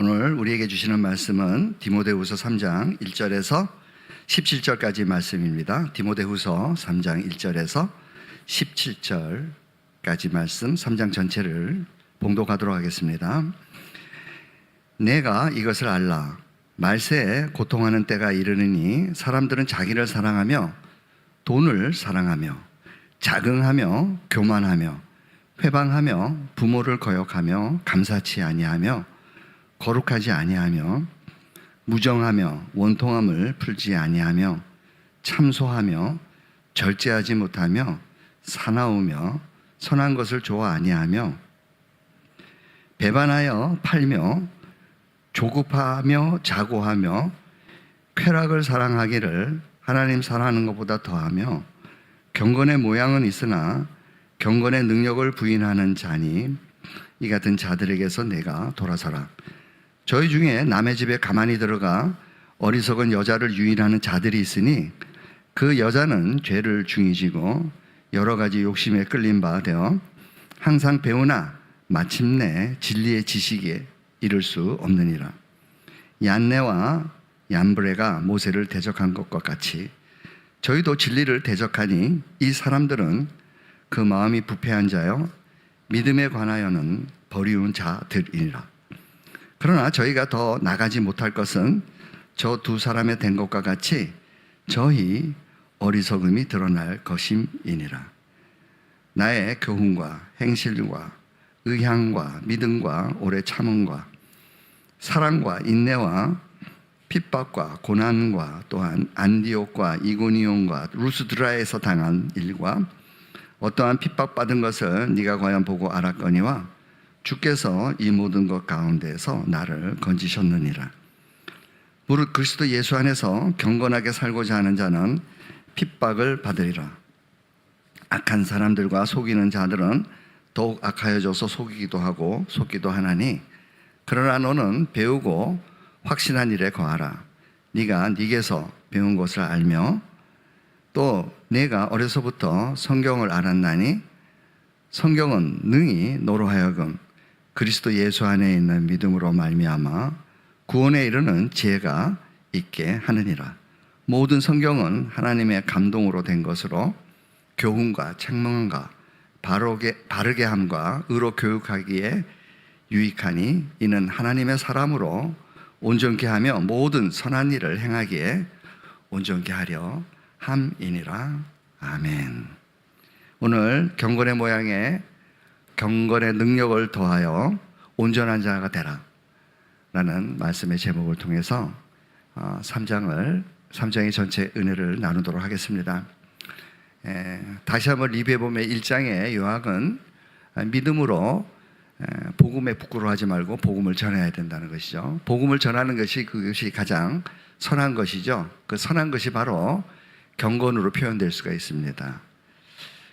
오늘 우리에게 주시는 말씀은 디모데후서 3장 1절에서 17절까지 말씀입니다. 디모데후서 3장 1절에서 17절까지 말씀 3장 전체를 봉독하도록 하겠습니다. 내가 이것을 알라. 말세에 고통하는 때가 이르느니 사람들은 자기를 사랑하며 돈을 사랑하며 자긍하며 교만하며 회방하며 부모를 거역하며 감사치 아니하며 거룩하지 아니하며 무정하며 원통함을 풀지 아니하며 참소하며 절제하지 못하며 사나우며 선한 것을 좋아 아니하며 배반하여 팔며 조급하며 자고하며 쾌락을 사랑하기를 하나님 사랑하는 것보다 더하며 경건의 모양은 있으나 경건의 능력을 부인하는 자니 이 같은 자들에게서 내가 돌아서라. 저희 중에 남의 집에 가만히 들어가 어리석은 여자를 유인하는 자들이 있으니 그 여자는 죄를 중히 지고 여러 가지 욕심에 끌린 바 되어 항상 배우나 마침내 진리의 지식에 이를 수 없느니라. 얀네와 얀브레가 모세를 대적한 것과 같이 저희도 진리를 대적하니 이 사람들은 그 마음이 부패한 자여 믿음에 관하여는 버리운 자들이니라. 그러나 저희가 더 나가지 못할 것은 저 두 사람의 된 것과 같이 저희 어리석음이 드러날 것임이니라. 나의 교훈과 행실과 의향과 믿음과 오래 참음과 사랑과 인내와 핍박과 고난과 또한 안디옥과 이고니온과 루스드라에서 당한 일과 어떠한 핍박받은 것을 네가 과연 보고 알았거니와 주께서 이 모든 것 가운데에서 나를 건지셨느니라. 무릇 그리스도 예수 안에서 경건하게 살고자 하는 자는 핍박을 받으리라. 악한 사람들과 속이는 자들은 더욱 악하여져서 속이기도 하고 속기도 하나니 그러나 너는 배우고 확신한 일에 거하라. 네가 네게서 배운 것을 알며 또 내가 어려서부터 성경을 알았나니 성경은 능히 너로 하여금 그리스도 예수 안에 있는 믿음으로 말미암아 구원에 이르는 지혜가 있게 하느니라. 모든 성경은 하나님의 감동으로 된 것으로 교훈과 책망과 바르게 함과 의로 교육하기에 유익하니 이는 하나님의 사람으로 온전케 하며 모든 선한 일을 행하기에 온전케 하려 함이니라. 아멘. 오늘 경건의 모양에 경건의 능력을 더하여 온전한 자가 되라 라는 말씀의 제목을 통해서 3장의 전체 은혜를 나누도록 하겠습니다. 다시 한번 리뷰해보면 1장의 요약은 믿음으로 복음에 부끄러워하지 말고 복음을 전해야 된다는 것이죠. 복음을 전하는 것이 그것이 가장 선한 것이죠. 그 선한 것이 바로 경건으로 표현될 수가 있습니다.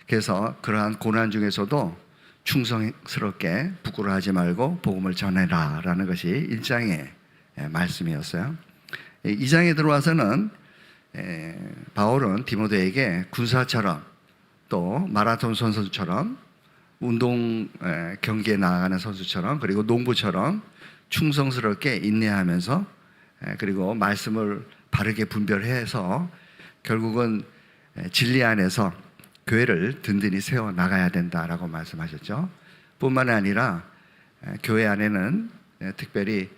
그래서 그러한 고난 중에서도 충성스럽게 부끄러워하지 말고 복음을 전해라 라는 것이 1장의 말씀이었어요. 2장에 들어와서는 바울은 디모데에게 군사처럼 또 마라톤 선수처럼 운동 경기에 나아가는 선수처럼 그리고 농부처럼 충성스럽게 인내하면서 그리고 말씀을 바르게 분별해서 결국은 진리 안에서 교회를 든든히 세워 나가야 된다라고 말씀하셨죠. 뿐만 아니라 교회 안에는 특별히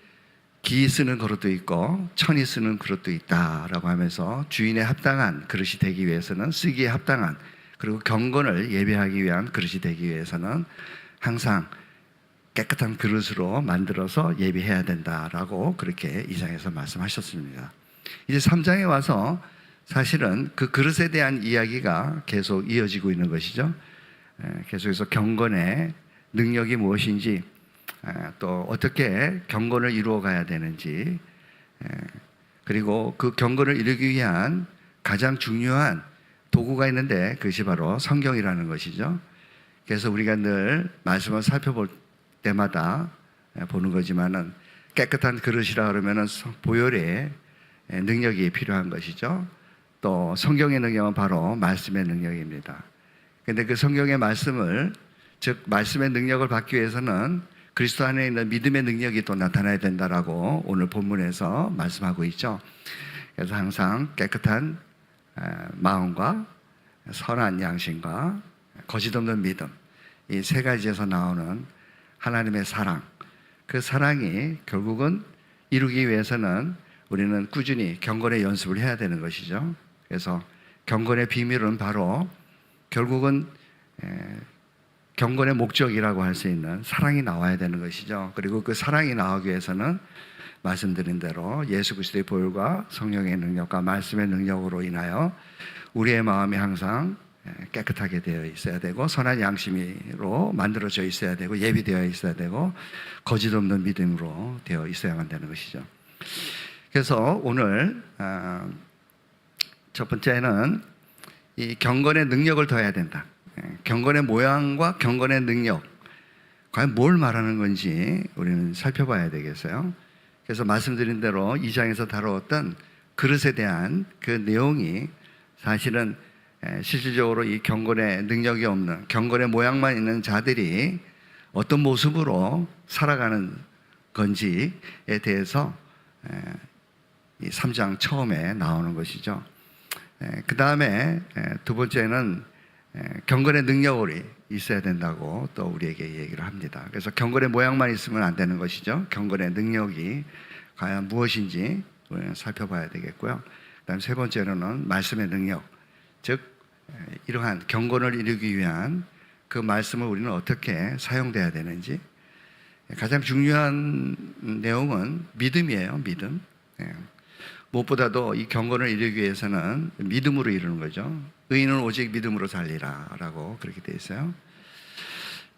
기 쓰는 그릇도 있고 천이 쓰는 그릇도 있다라고 하면서 주인에 합당한 그릇이 되기 위해서는 쓰기에 합당한 그리고 경건을 예배하기 위한 그릇이 되기 위해서는 항상 깨끗한 그릇으로 만들어서 예배해야 된다라고 그렇게 2장에서 말씀하셨습니다. 이제 3장에 와서 사실은 그 그릇에 대한 이야기가 계속 이어지고 있는 것이죠. 계속해서 경건의 능력이 무엇인지 또 어떻게 경건을 이루어 가야 되는지 그리고 그 경건을 이루기 위한 가장 중요한 도구가 있는데 그것이 바로 성경이라는 것이죠. 그래서 우리가 늘 말씀을 살펴볼 때마다 보는 거지만은 깨끗한 그릇이라 그러면은 보혈의 능력이 필요한 것이죠. 또 성경의 능력은 바로 말씀의 능력입니다. 그런데 그 성경의 말씀을 즉 말씀의 능력을 받기 위해서는 그리스도 안에 있는 믿음의 능력이 또 나타나야 된다라고 오늘 본문에서 말씀하고 있죠. 그래서 항상 깨끗한 마음과 선한 양심과 거짓 없는 믿음, 이 세 가지에서 나오는 하나님의 사랑, 그 사랑이 결국은 이루기 위해서는 우리는 꾸준히 경건의 연습을 해야 되는 것이죠. 그래서 경건의 비밀은 바로 결국은 경건의 목적이라고 할 수 있는 사랑이 나와야 되는 것이죠. 그리고 그 사랑이 나오기 위해서는 말씀드린 대로 예수 그리스도의 보혈과 성령의 능력과 말씀의 능력으로 인하여 우리의 마음이 항상 깨끗하게 되어 있어야 되고 선한 양심으로 만들어져 있어야 되고 예비되어 있어야 되고 거짓 없는 믿음으로 되어 있어야만 되는 것이죠. 그래서 오늘 첫 번째는 이 경건의 능력을 더해야 된다. 경건의 모양과 경건의 능력, 과연 뭘 말하는 건지 우리는 살펴봐야 되겠어요. 그래서 말씀드린 대로 2장에서 다루었던 그릇에 대한 그 내용이 사실은 실질적으로 이 경건의 능력이 없는, 경건의 모양만 있는 자들이 어떤 모습으로 살아가는 건지에 대해서 이 3장 처음에 나오는 것이죠. 그 다음에 두 번째는 경건의 능력이 있어야 된다고 또 우리에게 얘기를 합니다. 그래서 경건의 모양만 있으면 안 되는 것이죠. 경건의 능력이 과연 무엇인지 우리는 살펴봐야 되겠고요. 그 다음 세 번째로는 말씀의 능력, 즉 이러한 경건을 이루기 위한 그 말씀을 우리는 어떻게 사용돼야 되는지. 가장 중요한 내용은 믿음이에요. 믿음. 무엇보다도 이 경건을 이루기 위해서는 믿음으로 이루는 거죠. 의인은 오직 믿음으로 살리라 라고 그렇게 되어 있어요.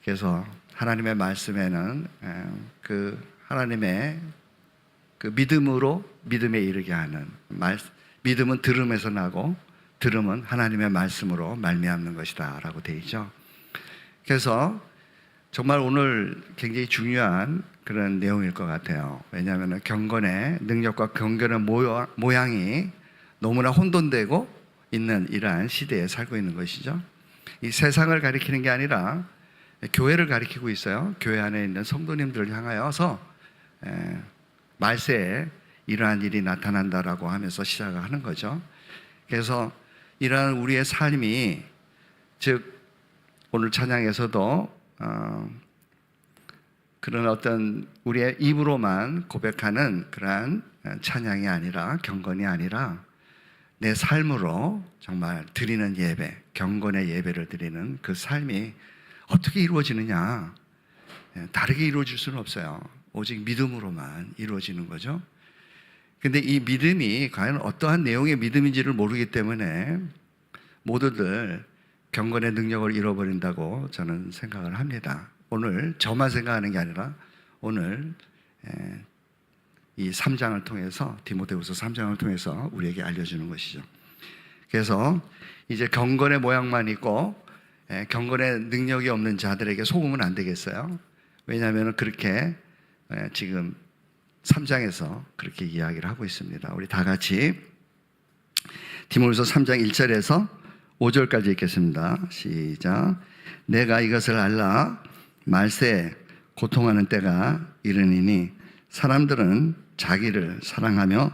그래서 하나님의 말씀에는 그 하나님의 그 믿음으로 믿음에 이르게 하는 믿음은 들음에서 나고 들음은 하나님의 말씀으로 말미암는 것이다 라고 되어 있죠. 그래서 정말 오늘 굉장히 중요한 그런 내용일 것 같아요. 왜냐하면 경건의 능력과 경건의 모양이 너무나 혼돈되고 있는 이러한 시대에 살고 있는 것이죠. 이 세상을 가리키는 게 아니라 교회를 가리키고 있어요. 교회 안에 있는 성도님들을 향하여서 말세에 이러한 일이 나타난다라고 하면서 시작을 하는 거죠. 그래서 이러한 우리의 삶이, 즉 오늘 찬양에서도 그런 어떤 우리의 입으로만 고백하는 그러한 찬양이 아니라, 경건이 아니라 내 삶으로 정말 드리는 예배, 경건의 예배를 드리는 그 삶이 어떻게 이루어지느냐, 다르게 이루어질 수는 없어요. 오직 믿음으로만 이루어지는 거죠. 근데 이 믿음이 과연 어떠한 내용의 믿음인지를 모르기 때문에 모두들 경건의 능력을 잃어버린다고 저는 생각을 합니다. 오늘 저만 생각하는 게 아니라 오늘 이 3장을 통해서, 디모데후서 3장을 통해서 우리에게 알려주는 것이죠. 그래서 이제 경건의 모양만 있고 경건의 능력이 없는 자들에게 속으면 안 되겠어요. 왜냐하면 그렇게 지금 3장에서 그렇게 이야기를 하고 있습니다. 우리 다 같이 디모데후서 3장 1절에서 5절까지 읽겠습니다. 시작. 내가 이것을 알라 말세에 고통하는 때가 이르니니 사람들은 자기를 사랑하며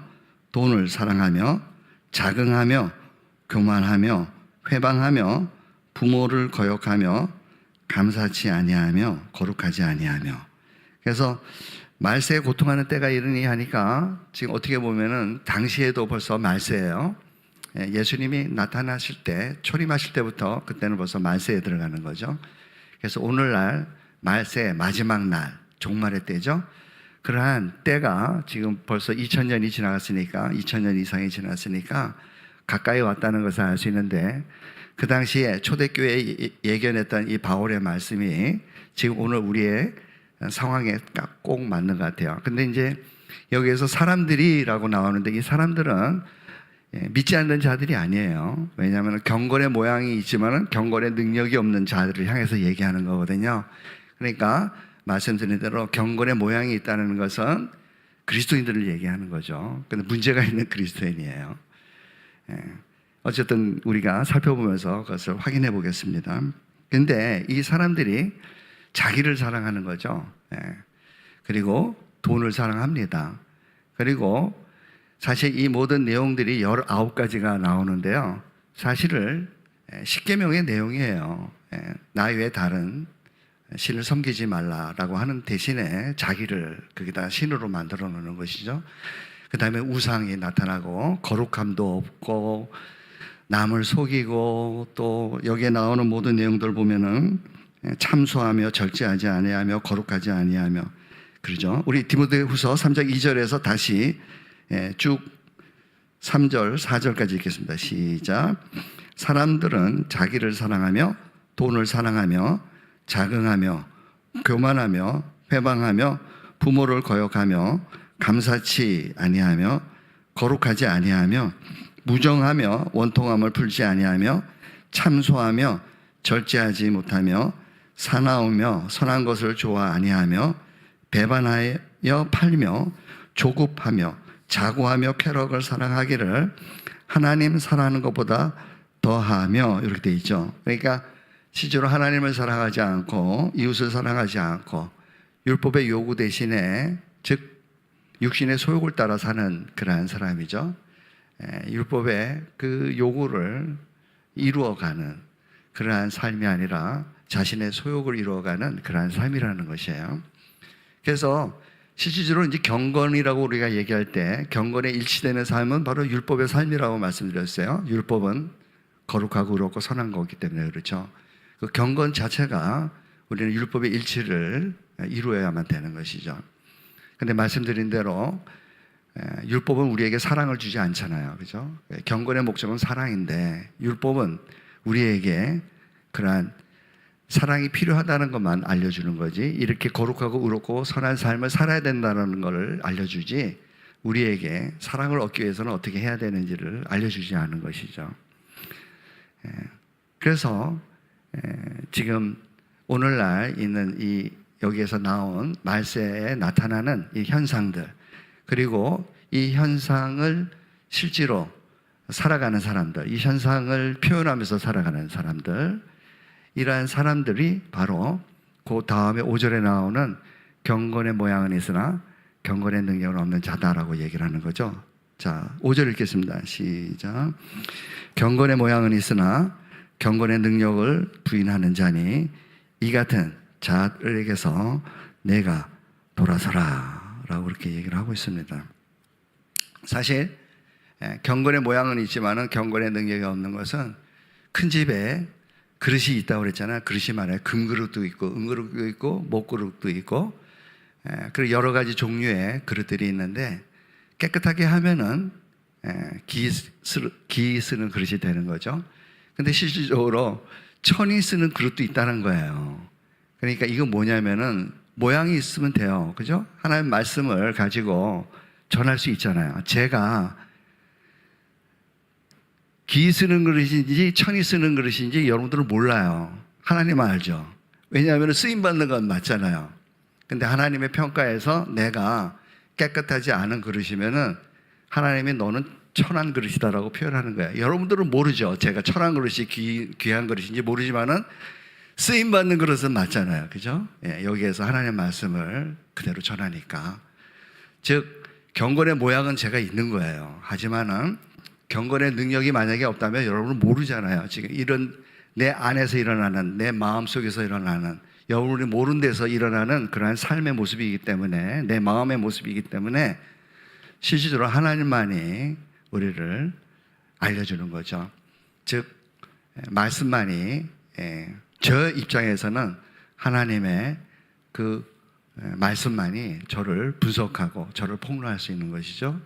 돈을 사랑하며 자긍하며 교만하며 회방하며 부모를 거역하며 감사치 아니하며 거룩하지 아니하며. 그래서 말세에 고통하는 때가 이르니 하니까 지금 어떻게 보면은 당시에도 벌써 말세예요. 예수님이 나타나실 때, 초림하실 때부터 그때는 벌써 말세에 들어가는 거죠. 그래서 오늘날 말세 마지막 날, 종말의 때죠. 그러한 때가 지금 벌써 2000년이 지나갔으니까, 2000년 이상이 지났으니까 가까이 왔다는 것을 알 수 있는데, 그 당시에 초대교회에 예견했던 이 바울의 말씀이 지금 오늘 우리의 상황에 꼭 맞는 것 같아요. 근데 이제 여기에서 사람들이라고 나오는데 이 사람들은 믿지 않는 자들이 아니에요. 왜냐하면 경건의 모양이 있지만 경건의 능력이 없는 자들을 향해서 얘기하는 거거든요. 그러니까 말씀드린 대로 경건의 모양이 있다는 것은 그리스도인들을 얘기하는 거죠. 근데 문제가 있는 그리스도인이에요. 어쨌든 우리가 살펴보면서 그것을 확인해 보겠습니다. 근데 이 사람들이 자기를 사랑하는 거죠. 그리고 돈을 사랑합니다. 그리고 사실 이 모든 내용들이 19가지가 나오는데요. 사실은 십계명의 내용이에요. 나 외에 다른 신을 섬기지 말라라고 하는 대신에 자기를 거기다 신으로 만들어 놓는 것이죠. 그 다음에 우상이 나타나고 거룩함도 없고 남을 속이고 또 여기에 나오는 모든 내용들 보면은 참소하며 절제하지 아니하며 거룩하지 아니하며 그러죠. 우리 디모데후서 3장 2절에서 다시 쭉 3절 4절까지 읽겠습니다. 시작. 사람들은 자기를 사랑하며 돈을 사랑하며 자긍하며 교만하며 회방하며 부모를 거역하며 감사치 아니하며 거룩하지 아니하며 무정하며 원통함을 풀지 아니하며 참소하며 절제하지 못하며 사나우며 선한 것을 좋아 아니하며 배반하여 팔며 조급하며 자고하며 쾌락을 사랑하기를 하나님 사랑하는 것보다 더하며 이렇게 돼 있죠. 그러니까 실제로 하나님을 사랑하지 않고 이웃을 사랑하지 않고 율법의 요구 대신에 즉 육신의 소욕을 따라 사는 그러한 사람이죠. 율법의 그 요구를 이루어가는 그러한 삶이 아니라 자신의 소욕을 이루어가는 그러한 삶이라는 것이에요. 그래서 실질적으로 이제 경건이라고 우리가 얘기할 때 경건에 일치되는 삶은 바로 율법의 삶이라고 말씀드렸어요. 율법은 거룩하고 의롭고 선한 거기 때문에 그렇죠. 그 경건 자체가 우리는 율법의 일치를 이루어야만 되는 것이죠. 근데 말씀드린 대로 율법은 우리에게 사랑을 주지 않잖아요. 그죠? 경건의 목적은 사랑인데 율법은 우리에게 그러한 사랑이 필요하다는 것만 알려주는 거지 이렇게 거룩하고 의롭고 선한 삶을 살아야 된다는 것을 알려주지 우리에게 사랑을 얻기 위해서는 어떻게 해야 되는지를 알려주지 않은 것이죠. 그래서 지금 오늘날 있는 이 여기에서 나온 말세에 나타나는 이 현상들 그리고 이 현상을 실제로 살아가는 사람들 이 현상을 표현하면서 살아가는 사람들 이러한 사람들이 바로 그 다음에 5절에 나오는 경건의 모양은 있으나 경건의 능력은 없는 자다라고 얘기를 하는 거죠. 자, 5절 읽겠습니다. 시작. 경건의 모양은 있으나 경건의 능력을 부인하는 자니 이 같은 자들에게서 내가 돌아서라 라고 그렇게 얘기를 하고 있습니다. 사실 경건의 모양은 있지만 경건의 능력이 없는 것은 큰 집에 그릇이 있다고 그랬잖아요. 그릇이 많아요. 금그릇도 있고 은그릇도 있고 목그릇도 있고 그리고 여러 가지 종류의 그릇들이 있는데 깨끗하게 하면은 기 쓰는 그릇이 되는 거죠. 근데 실질적으로 천이 쓰는 그릇도 있다는 거예요. 그러니까 이거 뭐냐면은 모양이 있으면 돼요. 그죠? 하나님 말씀을 가지고 전할 수 있잖아요. 제가 기 쓰는 그릇인지 천이 쓰는 그릇인지 여러분들은 몰라요. 하나님은 알죠. 왜냐하면 쓰임받는 건 맞잖아요. 근데 하나님의 평가에서 내가 깨끗하지 않은 그릇이면은 하나님이 너는 천한 그릇이다라고 표현하는 거예요. 여러분들은 모르죠. 제가 천한 그릇이 귀한 그릇인지 모르지만은 쓰임받는 그릇은 맞잖아요. 그죠? 여기에서 하나님의 말씀을 그대로 전하니까. 즉, 경건의 모양은 제가 있는 거예요. 하지만은 경건의 능력이 만약에 없다면 여러분은 모르잖아요. 지금 이런 내 안에서 일어나는 내 마음속에서 일어나는 여러분이 모르는 데서 일어나는 그러한 삶의 모습이기 때문에 내 마음의 모습이기 때문에 실질적으로 하나님만이 우리를 알려주는 거죠. 즉 말씀만이 저 입장에서는 하나님의 그 말씀만이 저를 분석하고 저를 폭로할 수 있는 것이죠.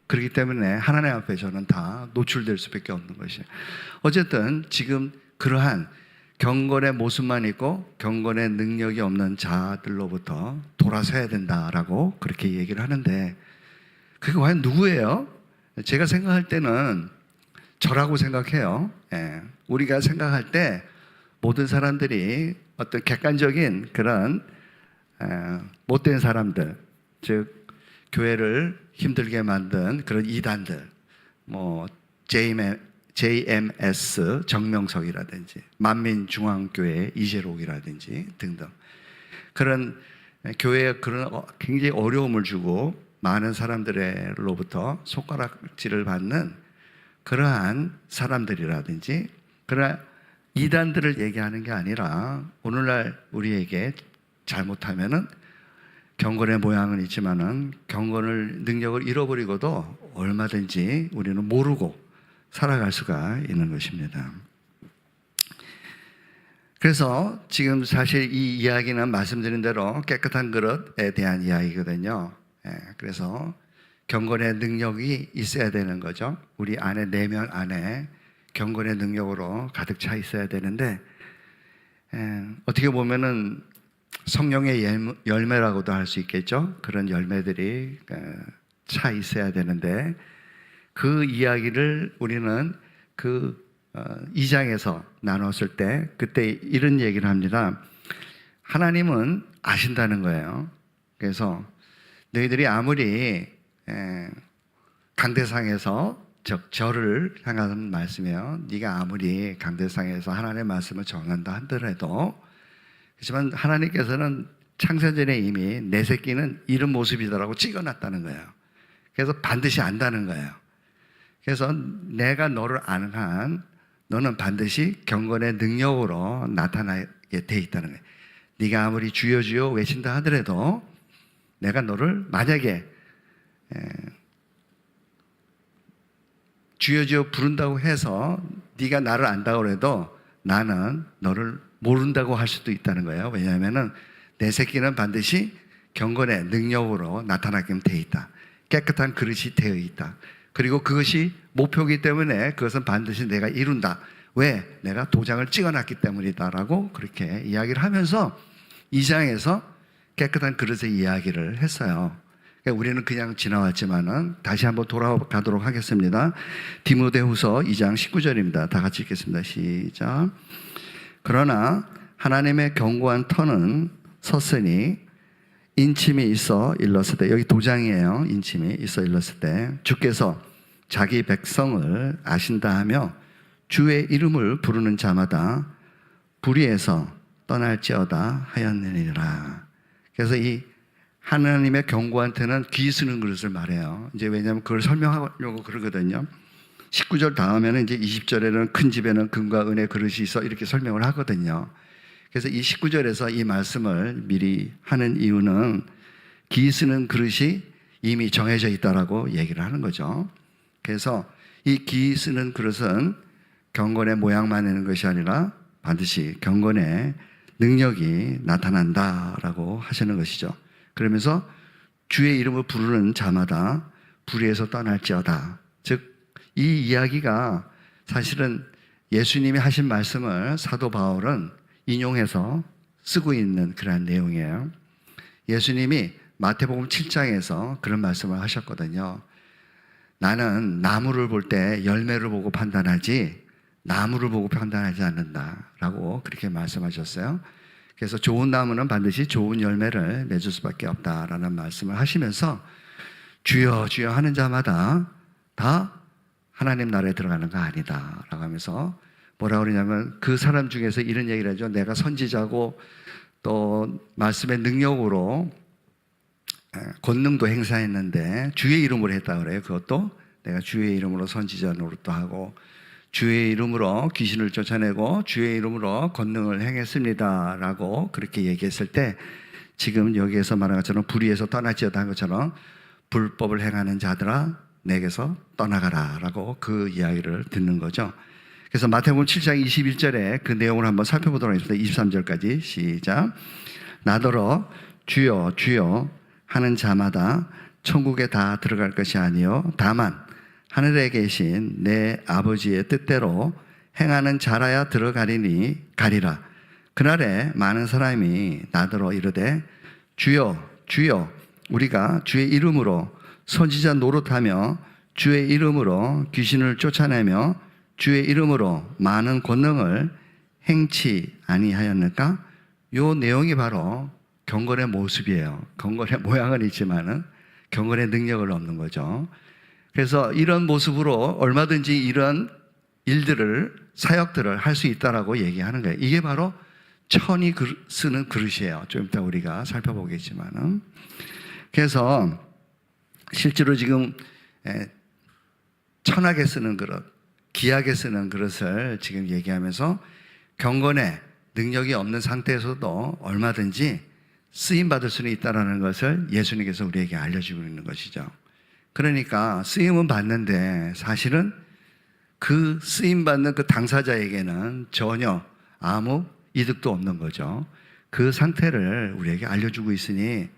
그렇기 때문에 하나님 앞에 저는 다 노출될 수밖에 없는 것이에요. 어쨌든 지금 그러한 경건의 모습만 있고 경건의 능력이 없는 자들로부터 돌아서야 된다라고 그렇게 얘기를 하는데 그게 과연 누구예요? 제가 생각할 때는 저라고 생각해요. 우리가 생각할 때 모든 사람들이 어떤 객관적인 그런 못된 사람들, 즉 교회를 힘들게 만든 그런 이단들, 뭐 JMS 정명석이라든지 만민중앙교회 이재록이라든지 등등 그런 교회에 그런 굉장히 어려움을 주고 많은 사람들로부터 손가락질을 받는 그러한 사람들이라든지 그러한 이단들을 얘기하는 게 아니라 오늘날 우리에게 잘못하면은 경건의 모양은 있지만은 경건을 능력을 잃어버리고도 얼마든지 우리는 모르고 살아갈 수가 있는 것입니다. 그래서 지금 사실 이 이야기는 말씀드린 대로 깨끗한 그릇에 대한 이야기거든요. 그래서 경건의 능력이 있어야 되는 거죠. 우리 안에 내면 안에 경건의 능력으로 가득 차 있어야 되는데 어떻게 보면은 성령의 열매라고도 할 수 있겠죠. 그런 열매들이 차 있어야 되는데 그 이야기를 우리는 그 2장에서 나눴을 때 그때 이런 얘기를 합니다. 하나님은 아신다는 거예요. 그래서 너희들이 아무리 강대상에서 저를 향하는 말씀이에요. 네가 아무리 강대상에서 하나님의 말씀을 전한다 하더라도 그렇지만 하나님께서는 창세전에 이미 내 새끼는 이런 모습이다라고 찍어놨다는 거예요. 그래서 반드시 안다는 거예요. 그래서 내가 너를 아는 한 너는 반드시 경건의 능력으로 나타나게 돼 있다는 거예요. 네가 아무리 주여 주여 외친다 하더라도 내가 너를 만약에 주여 주여 부른다고 해서 네가 나를 안다고 해도 나는 너를 모른다고 할 수도 있다는 거예요. 왜냐하면 내 새끼는 반드시 경건의 능력으로 나타나게 돼 있다. 깨끗한 그릇이 되어 있다. 그리고 그것이 목표이기 때문에 그것은 반드시 내가 이룬다. 왜? 내가 도장을 찍어놨기 때문이다라고 그렇게 이야기를 하면서 2장에서 깨끗한 그릇의 이야기를 했어요. 우리는 그냥 지나왔지만은 다시 한번 돌아가도록 하겠습니다. 디모데후서 2장 19절입니다. 다 같이 읽겠습니다. 시작. 그러나 하나님의 견고한 터는 섰으니 인침이 있어 일렀을 때, 여기 도장이에요. 인침이 있어 일렀을 때 주께서 자기 백성을 아신다 하며 주의 이름을 부르는 자마다 불의에서 떠날지어다 하였느니라. 그래서 이 하나님의 견고한 터는 귀 쓰는 그릇을 말해요. 이제 왜냐하면 그걸 설명하려고 그러거든요. 19절 다음에는 이제 20절에는 큰 집에는 금과 은의 그릇이 있어 이렇게 설명을 하거든요. 그래서 이 19절에서 이 말씀을 미리 하는 이유는 기 쓰는 그릇이 이미 정해져 있다라고 얘기를 하는 거죠. 그래서 이 기 쓰는 그릇은 경건의 모양만 내는 것이 아니라 반드시 경건의 능력이 나타난다라고 하시는 것이죠. 그러면서 주의 이름을 부르는 자마다 불의에서 떠날지어다. 즉 이 이야기가 사실은 예수님이 하신 말씀을 사도 바울은 인용해서 쓰고 있는 그런 내용이에요. 예수님이 마태복음 7장에서 그런 말씀을 하셨거든요. 나는 나무를 볼 때 열매를 보고 판단하지 나무를 보고 판단하지 않는다라고 그렇게 말씀하셨어요. 그래서 좋은 나무는 반드시 좋은 열매를 맺을 수밖에 없다라는 말씀을 하시면서 주여 주여 하는 자마다 다 하나님 나라에 들어가는 거 아니다 라고 하면서 뭐라고 그러냐면 그 사람 중에서 이런 얘기를 하죠. 내가 선지자고 또 말씀의 능력으로 권능도 행사했는데 주의 이름으로 했다 그래요. 그것도 내가 주의 이름으로 선지자 노릇도 하고 주의 이름으로 귀신을 쫓아내고 주의 이름으로 권능을 행했습니다 라고 그렇게 얘기했을 때 지금 여기에서 말한 것처럼 불의에서 떠나지어다 한 것처럼 불법을 행하는 자들아 내게서 떠나가라 라고 그 이야기를 듣는 거죠. 그래서 마태복음 7장 21절에 그 내용을 한번 살펴보도록 하겠습니다. 23절까지 시작. 나더러 주여 주여 하는 자마다 천국에 다 들어갈 것이 아니요 다만 하늘에 계신 내 아버지의 뜻대로 행하는 자라야 들어가리니 가리라. 그날에 많은 사람이 나더러 이르되 주여 주여 우리가 주의 이름으로 선지자 노릇하며 주의 이름으로 귀신을 쫓아내며 주의 이름으로 많은 권능을 행치 아니하였는가? 요 내용이 바로 경건의 모습이에요. 경건의 모양은 있지만은 경건의 능력을 얻는 거죠. 그래서 이런 모습으로 얼마든지 이런 일들을 사역들을 할 수 있다라고 얘기하는 거예요. 이게 바로 천이 쓰는 그릇이에요. 좀 이따 우리가 살펴보겠지만은. 그래서 실제로 지금 천하게 쓰는 그릇, 귀하게 쓰는 그릇을 지금 얘기하면서 경건에 능력이 없는 상태에서도 얼마든지 쓰임받을 수는 있다는 것을 예수님께서 우리에게 알려주고 있는 것이죠. 그러니까 쓰임은 받는데 사실은 그 쓰임받는 그 당사자에게는 전혀 아무 이득도 없는 거죠. 그 상태를 우리에게 알려주고 있으니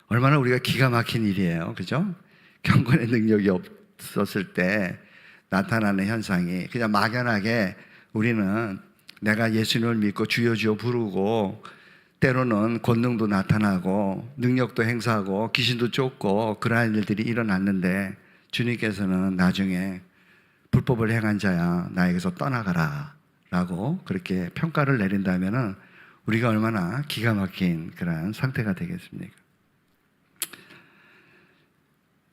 얼마나 우리가 기가 막힌 일이에요. 그죠? 경건의 능력이 없었을 때 나타나는 현상이 그냥 막연하게 우리는 내가 예수님을 믿고 주여 주여 부르고 때로는 권능도 나타나고 능력도 행사하고 귀신도 쫓고 그러한 일들이 일어났는데 주님께서는 나중에 불법을 행한 자야 나에게서 떠나가라 라고 그렇게 평가를 내린다면 우리가 얼마나 기가 막힌 그런 상태가 되겠습니까?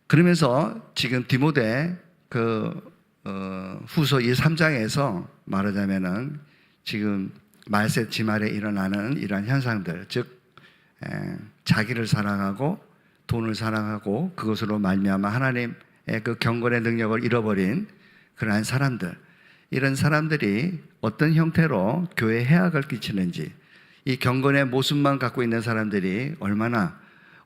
그러면서 지금 디모데 후서 3장에서 말하자면은 지금 말세 지말에 일어나는 이러한 현상들, 즉 자기를 사랑하고 돈을 사랑하고 그것으로 말미암아 하나님의 그 경건의 능력을 잃어버린 그러한 사람들, 이런 사람들이 어떤 형태로 교회에 해악을 끼치는지, 이 경건의 모습만 갖고 있는 사람들이 얼마나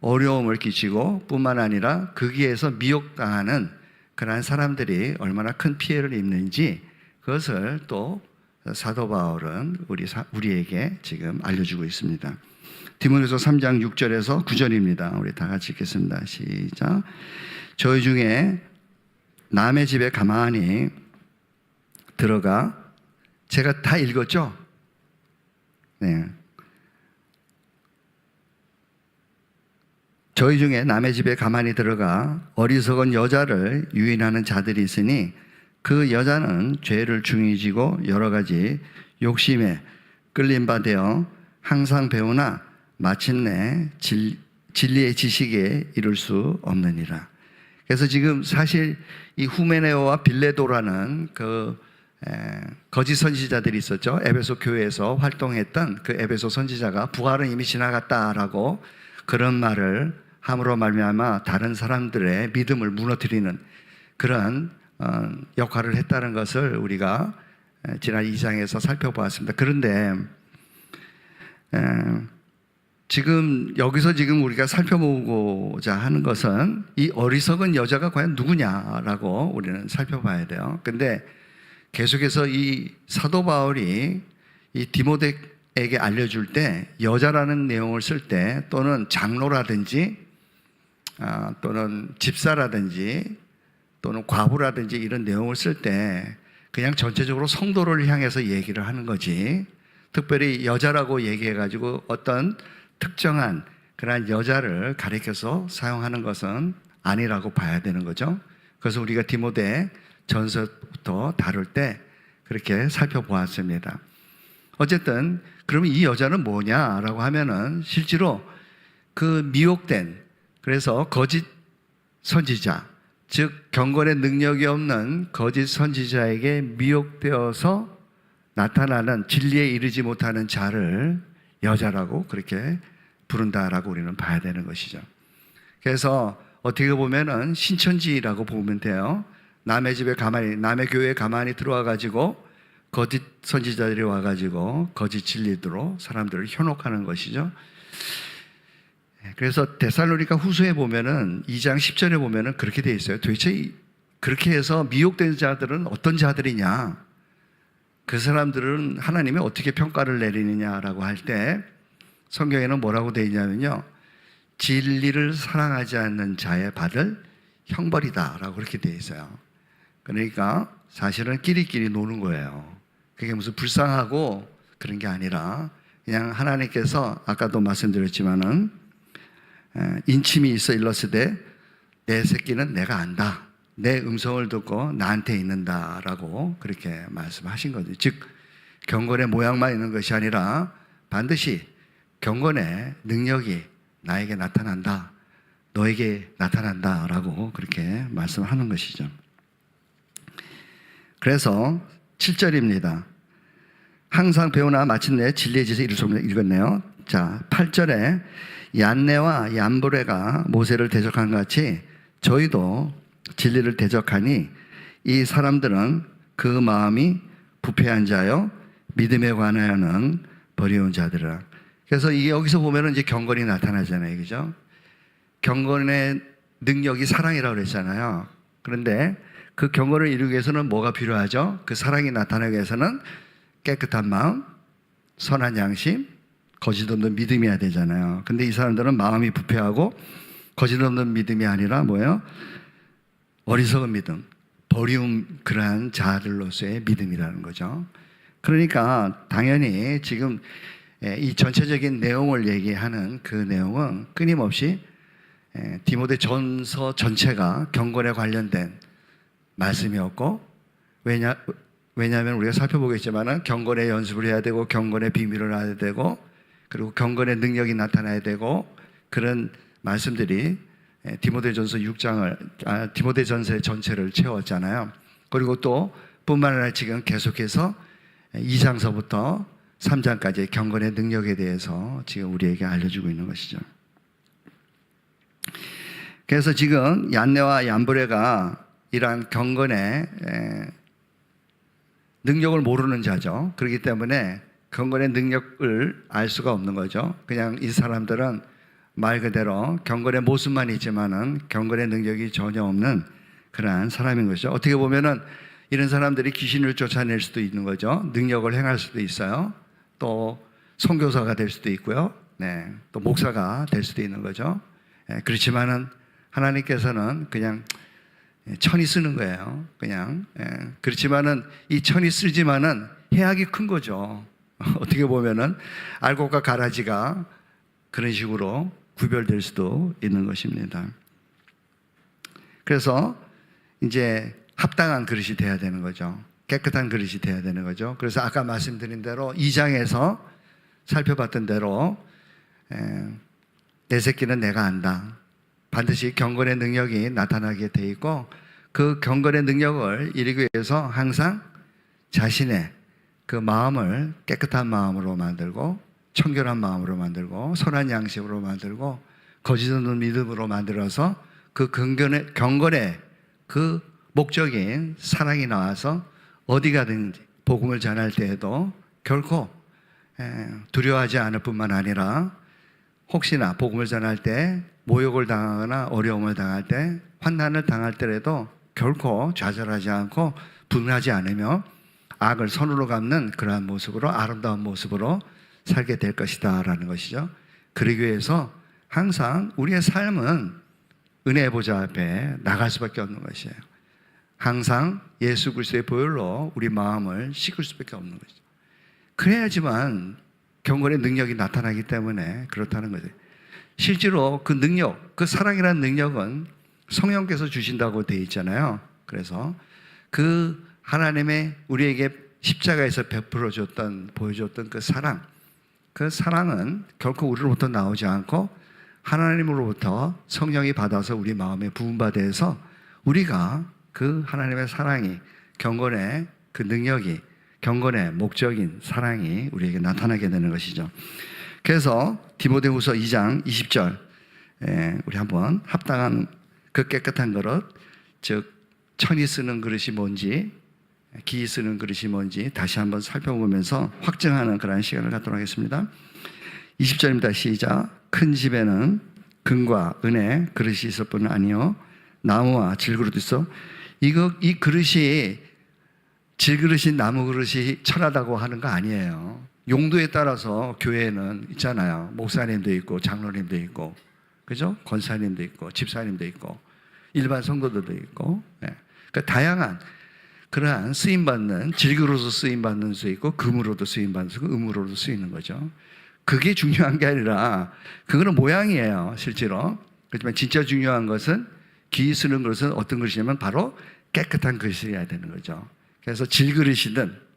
어려움을 끼치고 뿐만 아니라 거기에서 미혹당하는 그러한 사람들이 얼마나 큰 피해를 입는지 그것을 또 사도 바울은 우리에게 지금 알려주고 있습니다. 디모데후서 3장 6절에서 9절입니다. 우리 다 같이 읽겠습니다. 시작. 저희 중에 남의 집에 가만히 들어가, 제가 다 읽었죠? 네. 저희 중에 남의 집에 가만히 들어가 어리석은 여자를 유인하는 자들이 있으니 그 여자는 죄를 중히 지고 여러 가지 욕심에 끌린 바 되어 항상 배우나 마침내 진리의 지식에 이를 수 없느니라. 그래서 지금 사실 이 후메네오와 빌레도라는 거짓 선지자들이 있었죠. 에베소 교회에서 활동했던 그 에베소 선지자가 부활은 이미 지나갔다라고 그런 말을 함으로 말미암아 다른 사람들의 믿음을 무너뜨리는 그런 역할을 했다는 것을 우리가 지난 2장에서 살펴보았습니다. 그런데 지금 여기서 지금 우리가 살펴보고자 하는 것은 이 어리석은 여자가 과연 누구냐라고 우리는 살펴봐야 돼요. 근데 계속해서 이 사도 바울이 이 디모데에게 알려줄 때 여자라는 내용을 쓸 때 또는 장로라든지 또는 집사라든지 또는 과부라든지 이런 내용을 쓸 때 그냥 전체적으로 성도를 향해서 얘기를 하는 거지, 특별히 여자라고 얘기해가지고 어떤 특정한 그러한 여자를 가리켜서 사용하는 것은 아니라고 봐야 되는 거죠. 그래서 우리가 디모데 전서부터 다룰 때 그렇게 살펴보았습니다. 어쨌든 그러면 이 여자는 뭐냐라고 하면은 실제로 그 미혹된, 그래서 거짓 선지자, 즉 경건의 능력이 없는 거짓 선지자에게 미혹되어서 나타나는 진리에 이르지 못하는 자를 여자라고 그렇게 부른다라고 우리는 봐야 되는 것이죠. 그래서 어떻게 보면은 신천지라고 보면 돼요. 남의 집에 가만히, 남의 교회에 가만히 들어와 가지고 거짓 선지자들이 와 가지고 거짓 진리로 사람들을 현혹하는 것이죠. 그래서 데살로니가 후서에 보면은 2장 10절에 보면은 그렇게 되어 있어요. 도대체 그렇게 해서 미혹된 자들은 어떤 자들이냐, 그 사람들은 하나님이 어떻게 평가를 내리느냐라고 할 때 성경에는 뭐라고 되어 있냐면요, 진리를 사랑하지 않는 자의 받을 형벌이다라고 그렇게 되어 있어요. 그러니까 사실은 끼리끼리 노는 거예요. 그게 무슨 불쌍하고 그런 게 아니라 그냥 하나님께서 아까도 말씀드렸지만은 인침이 있어 일렀으되 내 새끼는 내가 안다, 내 음성을 듣고 나한테 있는다라고 그렇게 말씀하신 거죠. 즉 경건의 모양만 있는 것이 아니라 반드시 경건의 능력이 나에게 나타난다, 너에게 나타난다라고 그렇게 말씀하는 것이죠. 그래서 7절입니다. 항상 배우나 마침내 진리의 지식을 이룰 수 없는 읽었네요. 자, 8절에 얀네와 얀브레가 모세를 대적한 것 같이 저희도 진리를 대적하니 이 사람들은 그 마음이 부패한 자요 믿음에 관하여는 버리운 자들이라. 그래서 여기서 보면은 이제 경건이 나타나잖아요, 그죠? 경건의 능력이 사랑이라고 그랬잖아요. 그런데 그 경건을 이루기 위해서는 뭐가 필요하죠? 그 사랑이 나타나기 위해서는 깨끗한 마음, 선한 양심, 거짓 없는 믿음이어야 되잖아요. 근데 이 사람들은 마음이 부패하고 거짓 없는 믿음이 아니라 뭐예요? 어리석은 믿음, 버리운 그러한 자들로서의 믿음이라는 거죠. 그러니까 당연히 지금 이 전체적인 내용을 얘기하는 그 내용은 끊임없이 디모데 전체가 경건에 관련된 말씀이었고, 왜냐하면 우리가 살펴보겠지만 경건의 연습을 해야 되고 경건의 비밀을 알아야 되고 그리고 경건의 능력이 나타나야 되고 그런 말씀들이 디모데전서 6장을 디모데전서 전체를 채웠잖아요. 그리고 또 뿐만 아니라 지금 계속해서 2장서부터 3장까지 경건의 능력에 대해서 지금 우리에게 알려주고 있는 것이죠. 그래서 지금 얀네와 얀브레가 이러한 경건의 능력을 모르는 자죠. 그렇기 때문에 경건의 능력을 알 수가 없는 거죠. 그냥 이 사람들은 말 그대로 경건의 모습만 있지만은 경건의 능력이 전혀 없는 그러한 사람인 것이죠. 어떻게 보면은 이런 사람들이 귀신을 쫓아낼 수도 있는 거죠. 능력을 행할 수도 있어요. 또 선교사가 될 수도 있고요. 네, 또 목사가 될 수도 있는 거죠. 그렇지만은 하나님께서는 그냥 천이 쓰는 거예요. 그냥 그렇지만은 이 천이 쓰지만은 해악이 큰 거죠. 어떻게 보면은 알곡과 가라지가 그런 식으로 구별될 수도 있는 것입니다. 그래서 이제 합당한 그릇이 돼야 되는 거죠. 깨끗한 그릇이 돼야 되는 거죠. 그래서 아까 말씀드린 대로 2장에서 살펴봤던 대로 내 새끼는 내가 안다. 반드시 경건의 능력이 나타나게 돼 있고 그 경건의 능력을 이루기 위해서 항상 자신의 그 마음을 깨끗한 마음으로 만들고 청결한 마음으로 만들고 선한 양심으로 만들고 거짓 없는 믿음으로 만들어서 그 경건의 그 목적인 사랑이 나와서 어디 가든지 복음을 전할 때에도 결코 두려워하지 않을 뿐만 아니라 혹시나 복음을 전할 때 모욕을 당하거나 어려움을 당할 때 환난을 당할 때라도 결코 좌절하지 않고 분하지 않으며 악을 선으로 갚는 그러한 모습으로 아름다운 모습으로 살게 될 것이다 라는 것이죠. 그러기 위해서 항상 우리의 삶은 은혜의 보좌 앞에 나갈 수밖에 없는 것이에요. 항상 예수 그리스도의 보혈로 우리 마음을 씻을 수밖에 없는 것이죠. 그래야지만 경건의 능력이 나타나기 때문에 그렇다는 거죠. 실제로 그 능력, 그 사랑이라는 능력은 성령께서 주신다고 되어 있잖아요. 그래서 그 하나님의 우리에게 십자가에서 보여줬던 그 사랑은 결코 우리로부터 나오지 않고 하나님으로부터 성령이 받아서 우리 마음에 부음받아서 우리가 그 하나님의 사랑이 경건의 그 능력이 경건의 목적인 사랑이 우리에게 나타나게 되는 것이죠. 그래서 디모데후서 2장 20절 우리 한번 합당한 그 깨끗한 그릇, 즉 천이 쓰는 그릇이 뭔지 기이 쓰는 그릇이 뭔지 다시 한번 살펴보면서 확증하는 그런 시간을 갖도록 하겠습니다. 20절입니다. 시작. 큰 집에는 금과 은의 그릇이 있을 뿐 아니요 나무와 질그릇도 있어. 이 그릇이 질그릇이 나무 그릇이 천하다고 하는 거 아니에요. 용도에 따라서 교회는 있잖아요. 목사님도 있고 장로님도 있고 그죠? 권사님도 있고 집사님도 있고 일반 성도들도 있고 그러니까 다양한 그러한 쓰임받는 질그릇으로 쓰임받는 수 있고 금으로도 쓰임받는 수 있고 음으로도 쓰이는 거죠. 그게 중요한 게 아니라 그거는 모양이에요. 실제로. 그렇지만 진짜 중요한 것은 기이 쓰는 것은 어떤 것이냐면 바로 깨끗한 그릇이어야 되는 거죠. 그래서 질그릇이든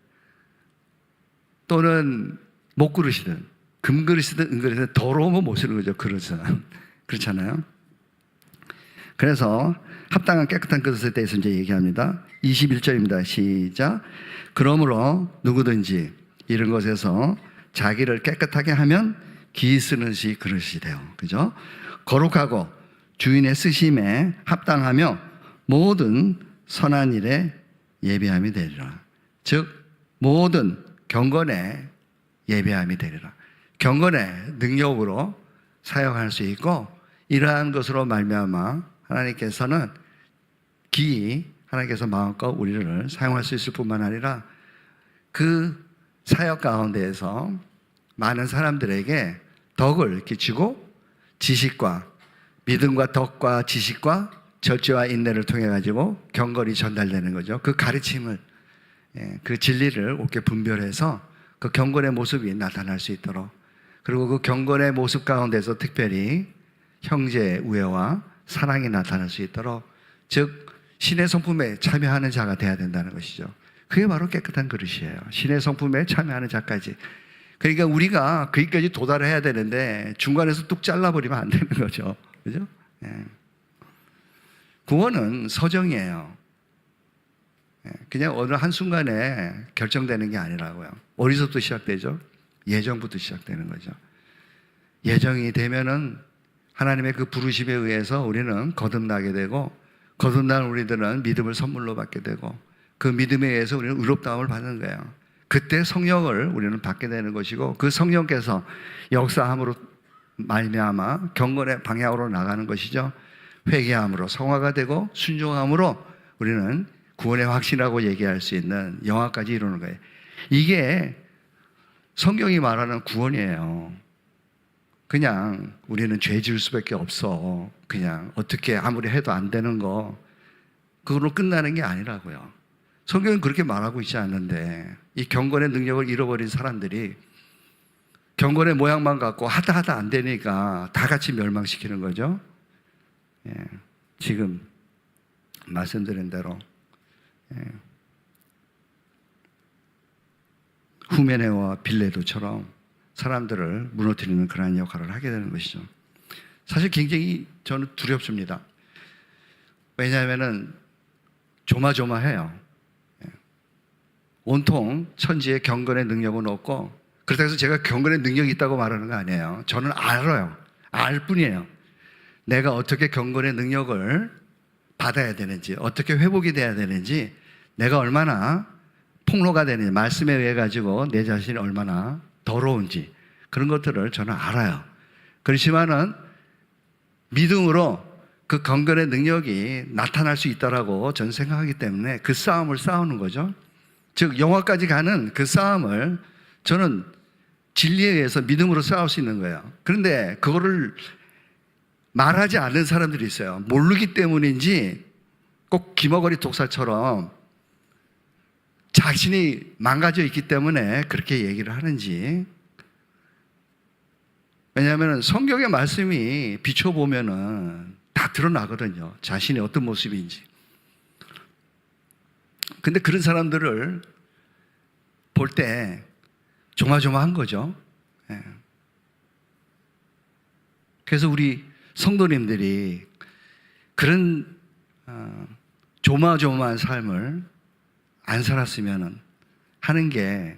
또는 목그릇이든 금그릇이든 은그릇이든 더러우면 못 쓰는 거죠. 그릇은. 그렇잖아요. 그래서 합당한 깨끗한 그릇에 대해서 이제 얘기합니다. 21절입니다. 시작. 그러므로 누구든지 이런 것에서 자기를 깨끗하게 하면 기 쓰는 시 그릇이 돼요. 그죠? 거룩하고 주인의 쓰심에 합당하며 모든 선한 일에 예비함이 되리라. 즉 모든 경건에 예비함이 되리라. 경건의 능력으로 사역할 수 있고, 이러한 것으로 말미암아 하나님께서는 기이 하나님께서 마음껏 우리를 사용할 수 있을 뿐만 아니라 그 사역 가운데에서 많은 사람들에게 덕을 끼치고 지식과 믿음과 덕과 지식과 절제와 인내를 통해 가지고 경건이 전달되는 거죠. 그 가르침을, 그 진리를 옳게 분별해서 그 경건의 모습이 나타날 수 있도록, 그리고 그 경건의 모습 가운데서 특별히 형제 우애와 사랑이 나타날 수 있도록, 즉 신의 성품에 참여하는 자가 되어야 된다는 것이죠. 그게 바로 깨끗한 그릇이에요. 신의 성품에 참여하는 자까지. 그러니까 우리가 거기까지 도달해야 되는데 중간에서 뚝 잘라버리면 안 되는 거죠. 그죠? 구원은 서정이에요. 그냥 어느 한순간에 결정되는 게 아니라고요. 어디서부터 시작되죠? 예정부터 시작되는 거죠. 예정이 되면은 하나님의 그 부르심에 의해서 우리는 거듭나게 되고, 거듭난 우리들은 믿음을 선물로 받게 되고, 그 믿음에 의해서 우리는 의롭다함을 받는 거예요. 그때 성령을 우리는 받게 되는 것이고, 그 성령께서 역사함으로 말미암아 경건의 방향으로 나가는 것이죠. 회개함으로 성화가 되고 순종함으로 우리는 구원의 확신이라고 얘기할 수 있는 영화까지 이루는 거예요. 이게 성경이 말하는 구원이에요. 그냥 우리는 죄 지을 수밖에 없어, 그냥 어떻게 아무리 해도 안 되는 거, 그걸로 끝나는 게 아니라고요. 성경은 그렇게 말하고 있지 않는데, 이 경건의 능력을 잃어버린 사람들이 경건의 모양만 갖고 하다 안 되니까 다 같이 멸망시키는 거죠. 지금 말씀드린 대로 후메네와 빌레도처럼 사람들을 무너뜨리는 그러한 역할을 하게 되는 것이죠. 사실 굉장히 저는 두렵습니다. 왜냐하면 조마조마해요. 온통 천지에 경건의 능력은 없고, 그렇다고 해서 제가 경건의 능력이 있다고 말하는 거 아니에요. 저는 알아요. 알 뿐이에요. 내가 어떻게 경건의 능력을 받아야 되는지, 어떻게 회복이 돼야 되는지, 내가 얼마나 폭로가 되는지, 말씀에 의해 가지고 내 자신이 얼마나 더러운지, 그런 것들을 저는 알아요. 그렇지만은 믿음으로 그 경건의 능력이 나타날 수 있다라고 저는 생각하기 때문에 그 싸움을 싸우는 거죠. 즉 영화까지 가는 그 싸움을 저는 진리에 의해서 믿음으로 싸울 수 있는 거예요. 그런데 그거를 말하지 않는 사람들이 있어요. 모르기 때문인지 꼭 기머거리 독사처럼 자신이 망가져 있기 때문에 그렇게 얘기를 하는지. 왜냐하면 성경의 말씀이 비춰보면은 다 드러나거든요. 자신이 어떤 모습인지. 근데 그런 사람들을 볼 때 조마조마한 거죠. 그래서 우리 성도님들이 그런 조마조마한 삶을 안 살았으면 하는 게,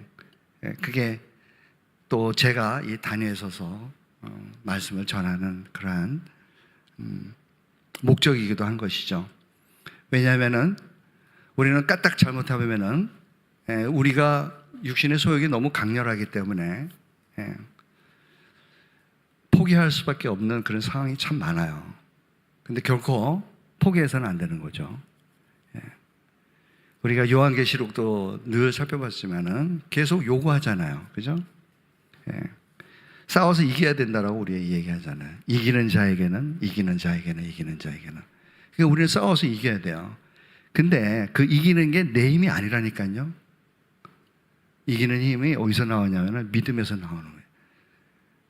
그게 또 제가 이 단위에 서서 말씀을 전하는 그러한 목적이기도 한 것이죠. 왜냐하면은 우리는 까딱 잘못하면은 우리가 육신의 소욕이 너무 강렬하기 때문에 포기할 수밖에 없는 그런 상황이 참 많아요. 근데 결코 포기해서는 안 되는 거죠. 우리가 요한계시록도 늘 살펴봤지만은 계속 요구하잖아요. 그죠? 싸워서 이겨야 된다라고 우리가 얘기하잖아요. 이기는 자에게는, 이기는 자에게는, 이기는 자에게는. 그러니까 우리는 싸워서 이겨야 돼요. 근데 그 이기는 게 내 힘이 아니라니까요. 이기는 힘이 어디서 나오냐면 믿음에서 나오는 거예요.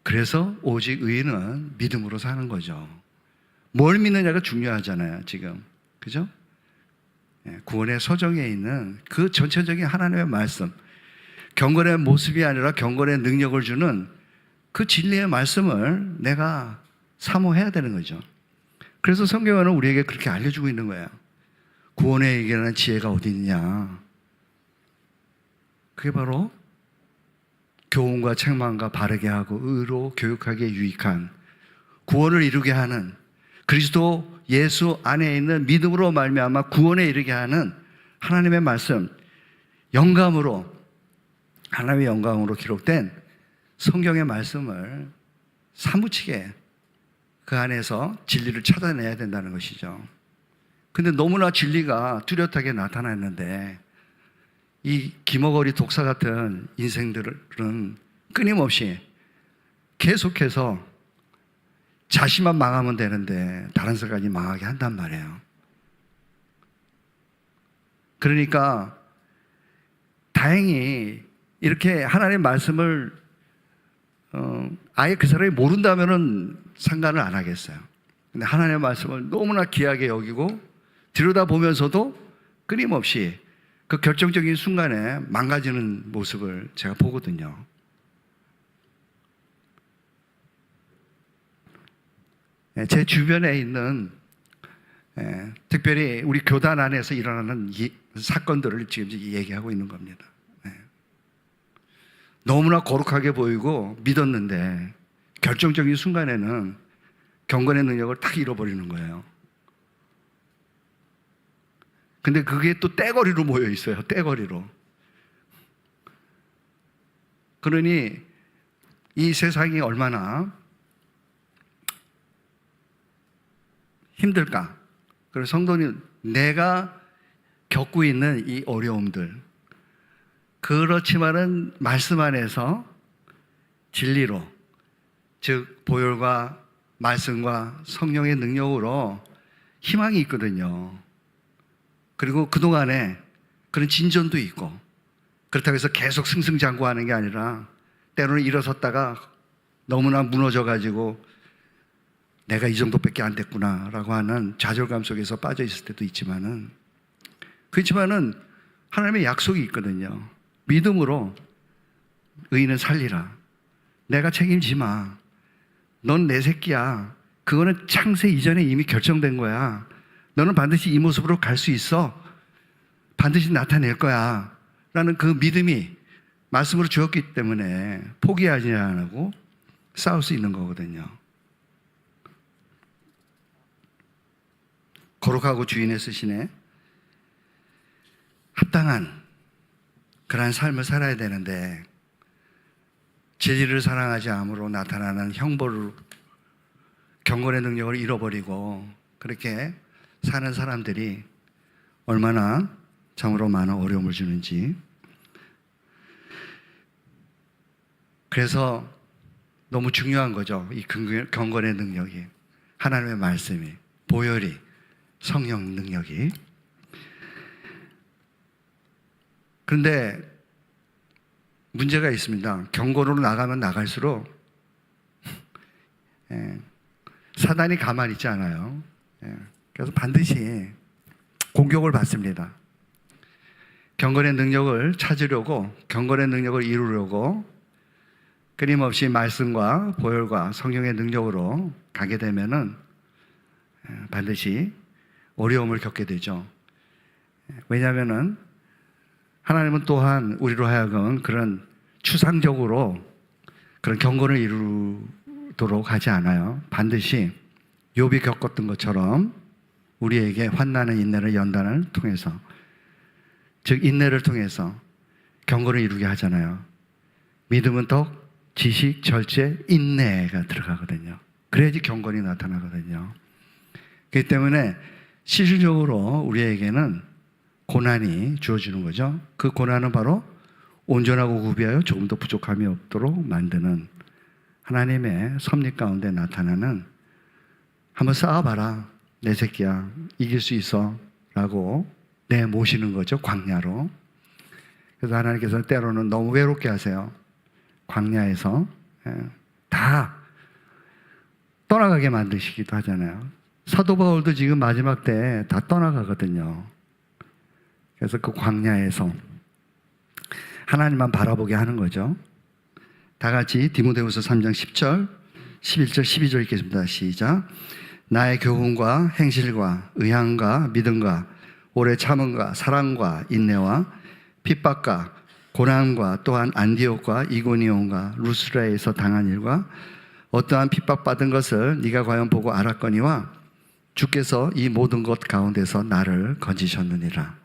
그래서 오직 의인은 믿음으로 사는 거죠. 뭘 믿느냐가 중요하잖아요, 지금. 그죠? 구원의 서정에 있는 그 전체적인 하나님의 말씀, 경건의 모습이 아니라 경건의 능력을 주는 그 진리의 말씀을 내가 사모해야 되는 거죠. 그래서 성경은 우리에게 그렇게 알려주고 있는 거예요. 구원에 이르는 지혜가 어디 있냐? 그게 바로 교훈과 책망과 바르게 하고 의로 교육하기에 유익한 구원을 이루게 하는 그리스도 예수 안에 있는 믿음으로 말미암아 구원에 이르게 하는 하나님의 말씀, 하나님의 영감으로 기록된 성경의 말씀을 사무치게 그 안에서 진리를 찾아내야 된다는 것이죠. 근데 너무나 진리가 뚜렷하게 나타났는데 이 기머거리 독사 같은 인생들은 끊임없이 계속해서 자신만 망하면 되는데 다른 사람까지 망하게 한단 말이에요. 그러니까 다행히 이렇게 하나님의 말씀을 아예 그 사람이 모른다면은 상관을 안 하겠어요. 근데 하나님의 말씀을 너무나 귀하게 여기고 들여다보면서도 끊임없이 그 결정적인 순간에 망가지는 모습을 제가 보거든요. 제 주변에 있는 특별히 우리 교단 안에서 일어나는 사건들을 지금 얘기하고 있는 겁니다. 너무나 거룩하게 보이고 믿었는데 결정적인 순간에는 경건의 능력을 탁 잃어버리는 거예요. 근데 그게 또 떼거리로 모여 있어요. 떼거리로. 그러니 이 세상이 얼마나 힘들까? 그래서 성도님, 내가 겪고 있는 이 어려움들, 그렇지만은 말씀 안에서 진리로, 즉 보혈과 말씀과 성령의 능력으로 희망이 있거든요. 그리고 그동안에 그런 진전도 있고, 그렇다고 해서 계속 승승장구하는 게 아니라 때로는 일어섰다가 너무나 무너져가지고 내가 이 정도밖에 안 됐구나라고 하는 좌절감 속에서 빠져 있을 때도 있지만은, 그렇지만은 하나님의 약속이 있거든요. 믿음으로 의인은 살리라. 내가 책임지 마. 넌 내 새끼야. 그거는 창세 이전에 이미 결정된 거야. 너는 반드시 이 모습으로 갈 수 있어. 반드시 나타낼 거야. 라는 그 믿음이 말씀으로 주었기 때문에 포기하지 않고 싸울 수 있는 거거든요. 거룩하고 주인의 쓰시네 합당한 그러한 삶을 살아야 되는데 진리를 사랑하지 않음으로 나타나는 형벌을, 경건의 능력을 잃어버리고 그렇게 사는 사람들이 얼마나 참으로 많은 어려움을 주는지. 그래서 너무 중요한 거죠. 이 경건의 능력이, 하나님의 말씀이, 보혈이, 성령 능력이. 그런데 문제가 있습니다. 경건으로 나가면 나갈수록 사단이 가만히 있지 않아요. 그래서 반드시 공격을 받습니다. 경건의 능력을 찾으려고, 경건의 능력을 이루려고 끊임없이 말씀과 보혈과 성령의 능력으로 가게 되면은 반드시 어려움을 겪게 되죠. 왜냐하면은 하나님은 또한 우리로 하여금 그런 추상적으로 그런 경건을 이루도록 하지 않아요. 반드시 욥이 겪었던 것처럼 우리에게 환난의 인내를 연단을 통해서, 즉 인내를 통해서 경건을 이루게 하잖아요. 믿음은 덕, 지식, 절제, 인내가 들어가거든요. 그래야지 경건이 나타나거든요. 그렇기 때문에 실질적으로 우리에게는 고난이 주어지는 거죠. 그 고난은 바로 온전하고 구비하여 조금도 부족함이 없도록 만드는 하나님의 섭리 가운데 나타나는, 한번 싸워봐라 내 새끼야, 이길 수 있어 라고 내모시는 거죠. 광야로. 그래서 하나님께서 때로는 너무 외롭게 하세요. 광야에서 다 떠나가게 만드시기도 하잖아요. 사도 바울도 지금 마지막 때 다 떠나가거든요. 그래서 그 광야에서 하나님만 바라보게 하는 거죠. 다 같이 디모데후서 3장 10절, 11절, 12절 읽겠습니다. 시작. 나의 교훈과 행실과 의향과 믿음과 오래 참음과 사랑과 인내와 핍박과 고난과 또한 안디옥과 이고니온과 루스라에서 당한 일과 어떠한 핍박받은 것을 네가 과연 보고 알았거니와 주께서 이 모든 것 가운데서 나를 건지셨느니라.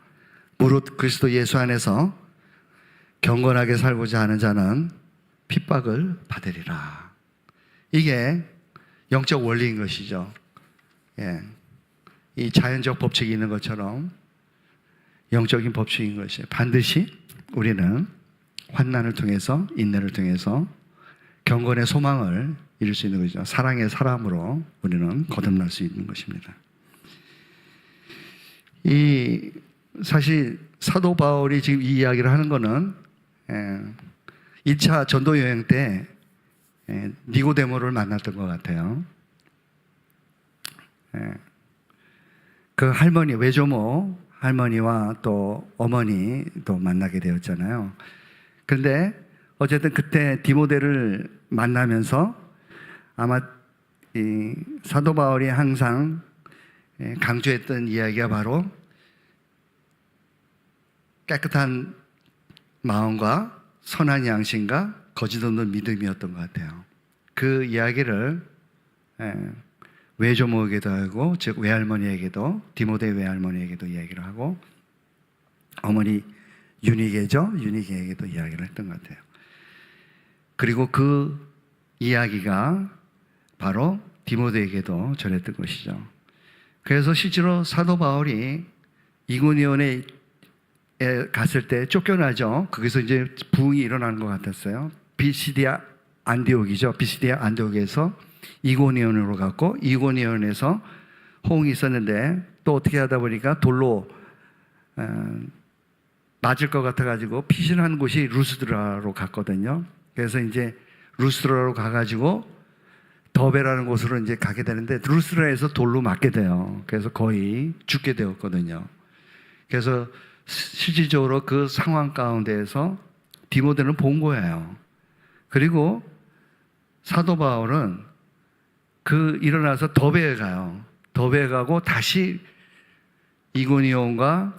무릇 그리스도 예수 안에서 경건하게 살고자 하는 자는 핍박을 받으리라. 이게 영적 원리인 것이죠. 예. 이 자연적 법칙이 있는 것처럼 영적인 법칙인 것이에요. 반드시 우리는 환난을 통해서, 인내를 통해서 경건의 소망을 이룰 수 있는 것이죠. 사랑의 사람으로 우리는 거듭날 수 있는 것입니다. 사실 사도 바울이 지금 이 이야기를 하는 것은 1차 전도 여행 때 니고데모를 만났던 것 같아요. 그 할머니, 외조모 할머니와 또 어머니도 만나게 되었잖아요. 그런데 어쨌든 그때 디모데를 만나면서 아마 이 사도 바울이 항상 강조했던 이야기가 바로 깨끗한 마음과 선한 양심과 거짓 없는 믿음이었던 것 같아요. 그 이야기를 외조모에게도 하고, 즉 외할머니에게도, 디모데 외할머니에게도 이야기를 하고, 어머니 유니게에게도 이야기를 했던 것 같아요. 그리고 그 이야기가 바로 디모데에게도 전했던 것이죠. 그래서 실제로 사도 바울이 이고니온에 갔을 때 쫓겨나죠. 거기서 이제 부흥이 일어나는 것 같았어요. 비시디아 안디옥이죠. 비시디아 안디옥에서 이고니온으로 갔고, 이고니온에서 호응이 있었는데 또 어떻게 하다 보니까 돌로 맞을 것 같아가지고 피신한 곳이 루스드라로 갔거든요. 그래서 이제 루스드라로 가가지고 더베라는 곳으로 이제 가게 되는데 루스드라에서 돌로 맞게 돼요. 그래서 거의 죽게 되었거든요. 그래서 실질적으로 그 상황 가운데에서 디모데는 본 거예요. 그리고 사도 바울은 일어나서 더베에 가요. 더베에 가고 다시 이고니온과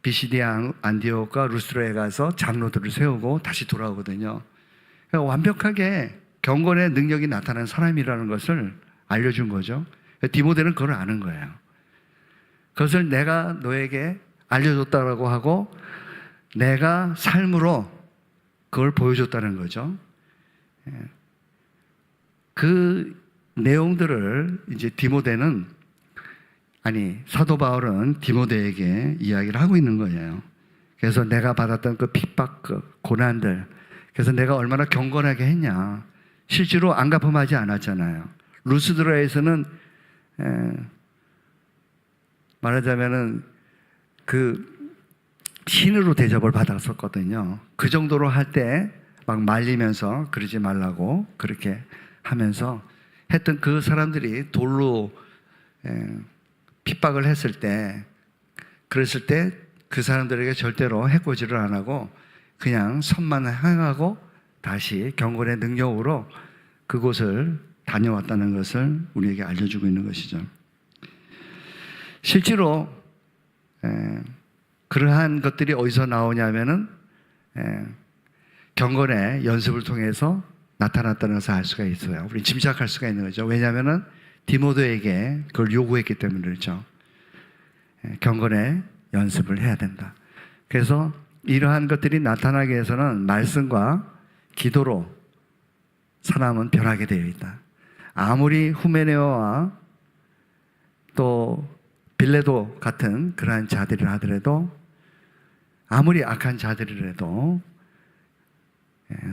비시디아 안디옥과 루스드라에 가서 장로들을 세우고 다시 돌아오거든요. 그러니까 완벽하게 경건의 능력이 나타나는 사람이라는 것을 알려준 거죠. 디모데는 그걸 아는 거예요. 그것을 내가 너에게 알려줬다라고 하고 내가 삶으로 그걸 보여줬다는 거죠. 그 내용들을 이제 사도 바울은 디모데에게 이야기를 하고 있는 거예요. 그래서 내가 받았던 그 핍박, 그 고난들, 그래서 내가 얼마나 경건하게 했냐. 실제로 안 갚음하지 않았잖아요. 루스드라에서는 말하자면은 그 신으로 대접을 받았었거든요. 그 정도로 할 때 막 말리면서 그러지 말라고 그렇게 하면서 했던 그 사람들이 돌로 핍박을 했을 때, 그랬을 때 그 사람들에게 절대로 해코지를 안 하고 그냥 선만 행하고 다시 경건의 능력으로 그곳을 다녀왔다는 것을 우리에게 알려주고 있는 것이죠. 실제로 그러한 것들이 어디서 나오냐면은 경건의 연습을 통해서 나타났다는 것을 알 수가 있어요. 우리 짐작할 수가 있는 거죠. 왜냐하면은 디모데에게 그걸 요구했기 때문에 그렇죠. 경건의 연습을 해야 된다. 그래서 이러한 것들이 나타나기 위해서는 말씀과 기도로 사람은 변하게 되어 있다. 아무리 후메네오와 또 빌레도 같은 그러한 자들이라 하더라도, 아무리 악한 자들이라도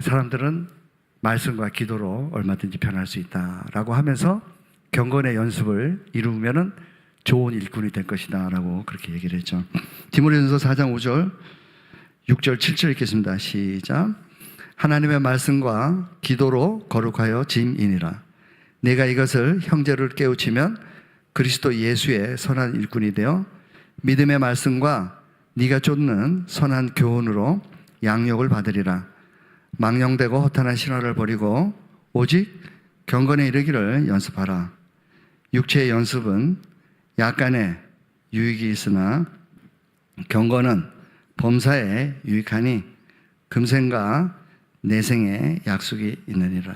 사람들은 말씀과 기도로 얼마든지 변할 수 있다라고 하면서 경건의 연습을 이루면은 좋은 일꾼이 될 것이다 라고 그렇게 얘기를 했죠. 디모데전서 4장 5절 6절 7절 읽겠습니다. 시작. 하나님의 말씀과 기도로 거룩하여 짐이니라. 내가 이것을 형제를 깨우치면 그리스도 예수의 선한 일꾼이 되어 믿음의 말씀과 네가 쫓는 선한 교훈으로 양육을 받으리라. 망령되고 허탄한 신화를 버리고 오직 경건에 이르기를 연습하라. 육체의 연습은 약간의 유익이 있으나 경건은 범사에 유익하니 금생과 내생의 약속이 있느니라.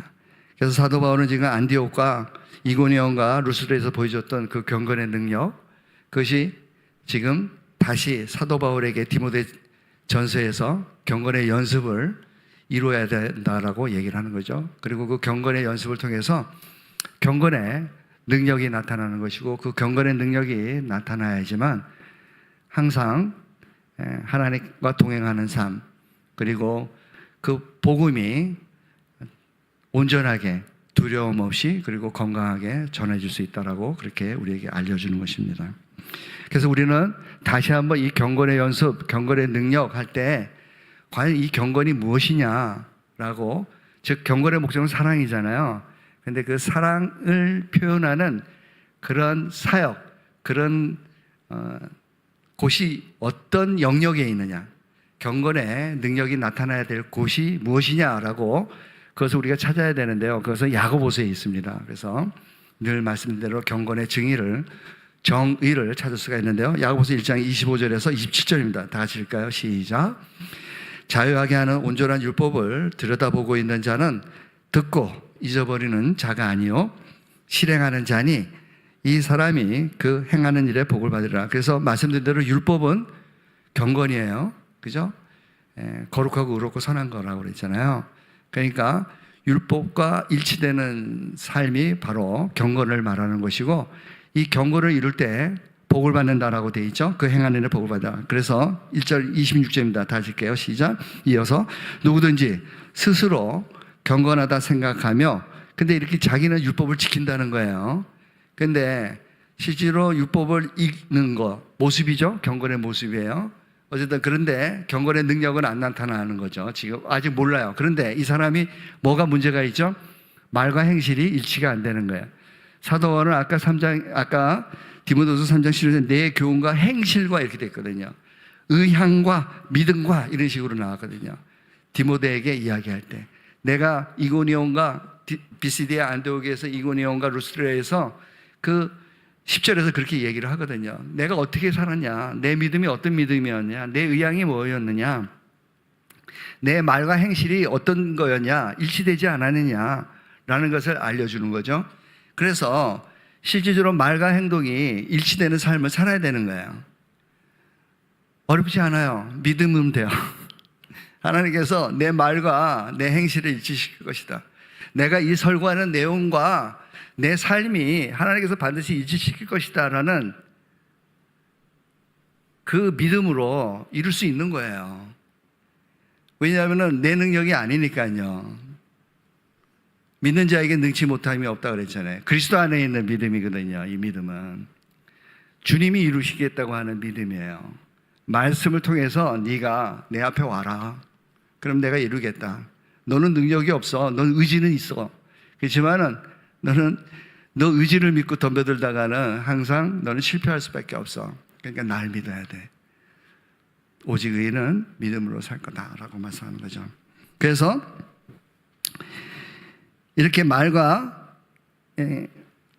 그래서 사도 바울은 지금 안디옥과 이고니온과 루스드에서 보여줬던 그 경건의 능력, 그것이 지금 다시 사도 바울에게 디모데 전서에서 경건의 연습을 이루어야 된다라고 얘기를 하는 거죠. 그리고 그 경건의 연습을 통해서 경건의 능력이 나타나는 것이고, 그 경건의 능력이 나타나야지만 항상 하나님과 동행하는 삶, 그리고 그 복음이 온전하게 두려움 없이 그리고 건강하게 전해질 수 있다라고 그렇게 우리에게 알려주는 것입니다. 그래서 우리는 다시 한번 이 경건의 연습, 경건의 능력 할 때 과연 이 경건이 무엇이냐라고, 즉 경건의 목적은 사랑이잖아요. 근데 그 사랑을 표현하는 그런 사역, 그런 곳이 어떤 영역에 있느냐, 경건의 능력이 나타나야 될 곳이 무엇이냐라고 그것을 우리가 찾아야 되는데요. 그것은 야고보서에 있습니다. 그래서 늘 말씀드린 대로 경건의 정의를 찾을 수가 있는데요. 야고보서 1장 25절에서 27절입니다. 다 같이 읽을까요? 시작. 자유하게 하는 온전한 율법을 들여다보고 있는 자는 듣고 잊어버리는 자가 아니요 실행하는 자니 이 사람이 그 행하는 일에 복을 받으리라. 그래서 말씀드린 대로 율법은 경건이에요. 그죠? 거룩하고 의롭고 선한 거라고 그랬잖아요. 그러니까 율법과 일치되는 삶이 바로 경건을 말하는 것이고, 이 경건을 이룰 때 복을 받는다라고 되어 있죠. 그 행하는 일에 복을 받아. 그래서 1절 26절입니다. 다시 할게요. 시작. 이어서 누구든지 스스로 경건하다 생각하며, 근데 이렇게 자기는 율법을 지킨다는 거예요. 근데 실제로 율법을 읽는 거 모습이죠. 경건의 모습이에요. 어쨌든 그런데 경건의 능력은 안 나타나는 거죠. 지금 아직 몰라요. 그런데 이 사람이 뭐가 문제가 있죠? 말과 행실이 일치가 안 되는 거예요. 사도 바울은 아까 디모데후서 3장 11절에 내 교훈과 행실과 이렇게 됐거든요. 의향과 믿음과 이런 식으로 나왔거든요. 디모데에게 이야기할 때 내가 이고니온과 비시디아 안디옥에서 이고니온과 루스드라에서 그 10절에서 그렇게 얘기를 하거든요. 내가 어떻게 살았냐, 내 믿음이 어떤 믿음이었냐, 내 의향이 뭐였느냐, 내 말과 행실이 어떤 거였냐, 일치되지 않았느냐라는 것을 알려주는 거죠. 그래서 실질적으로 말과 행동이 일치되는 삶을 살아야 되는 거예요. 어렵지 않아요. 믿음은 돼요. 하나님께서 내 말과 내 행실을 일치시킬 것이다. 내가 이 설교하는 내용과 내 삶이 하나님께서 반드시 일치시킬 것이다 라는 그 믿음으로 이룰 수 있는 거예요. 왜냐하면 내 능력이 아니니까요. 믿는 자에게 능치 못함이 없다 그랬잖아요. 그리스도 안에 있는 믿음이거든요. 이 믿음은 주님이 이루시겠다고 하는 믿음이에요. 말씀을 통해서 네가 내 앞에 와라. 그럼 내가 이루겠다. 너는 능력이 없어. 넌 의지는 있어. 그렇지만은 너 의지를 믿고 덤벼들다가는 항상 너는 실패할 수밖에 없어. 그러니까 날 믿어야 돼. 오직 의인은 믿음으로 살 거다라고 말씀하는 거죠. 그래서 이렇게 말과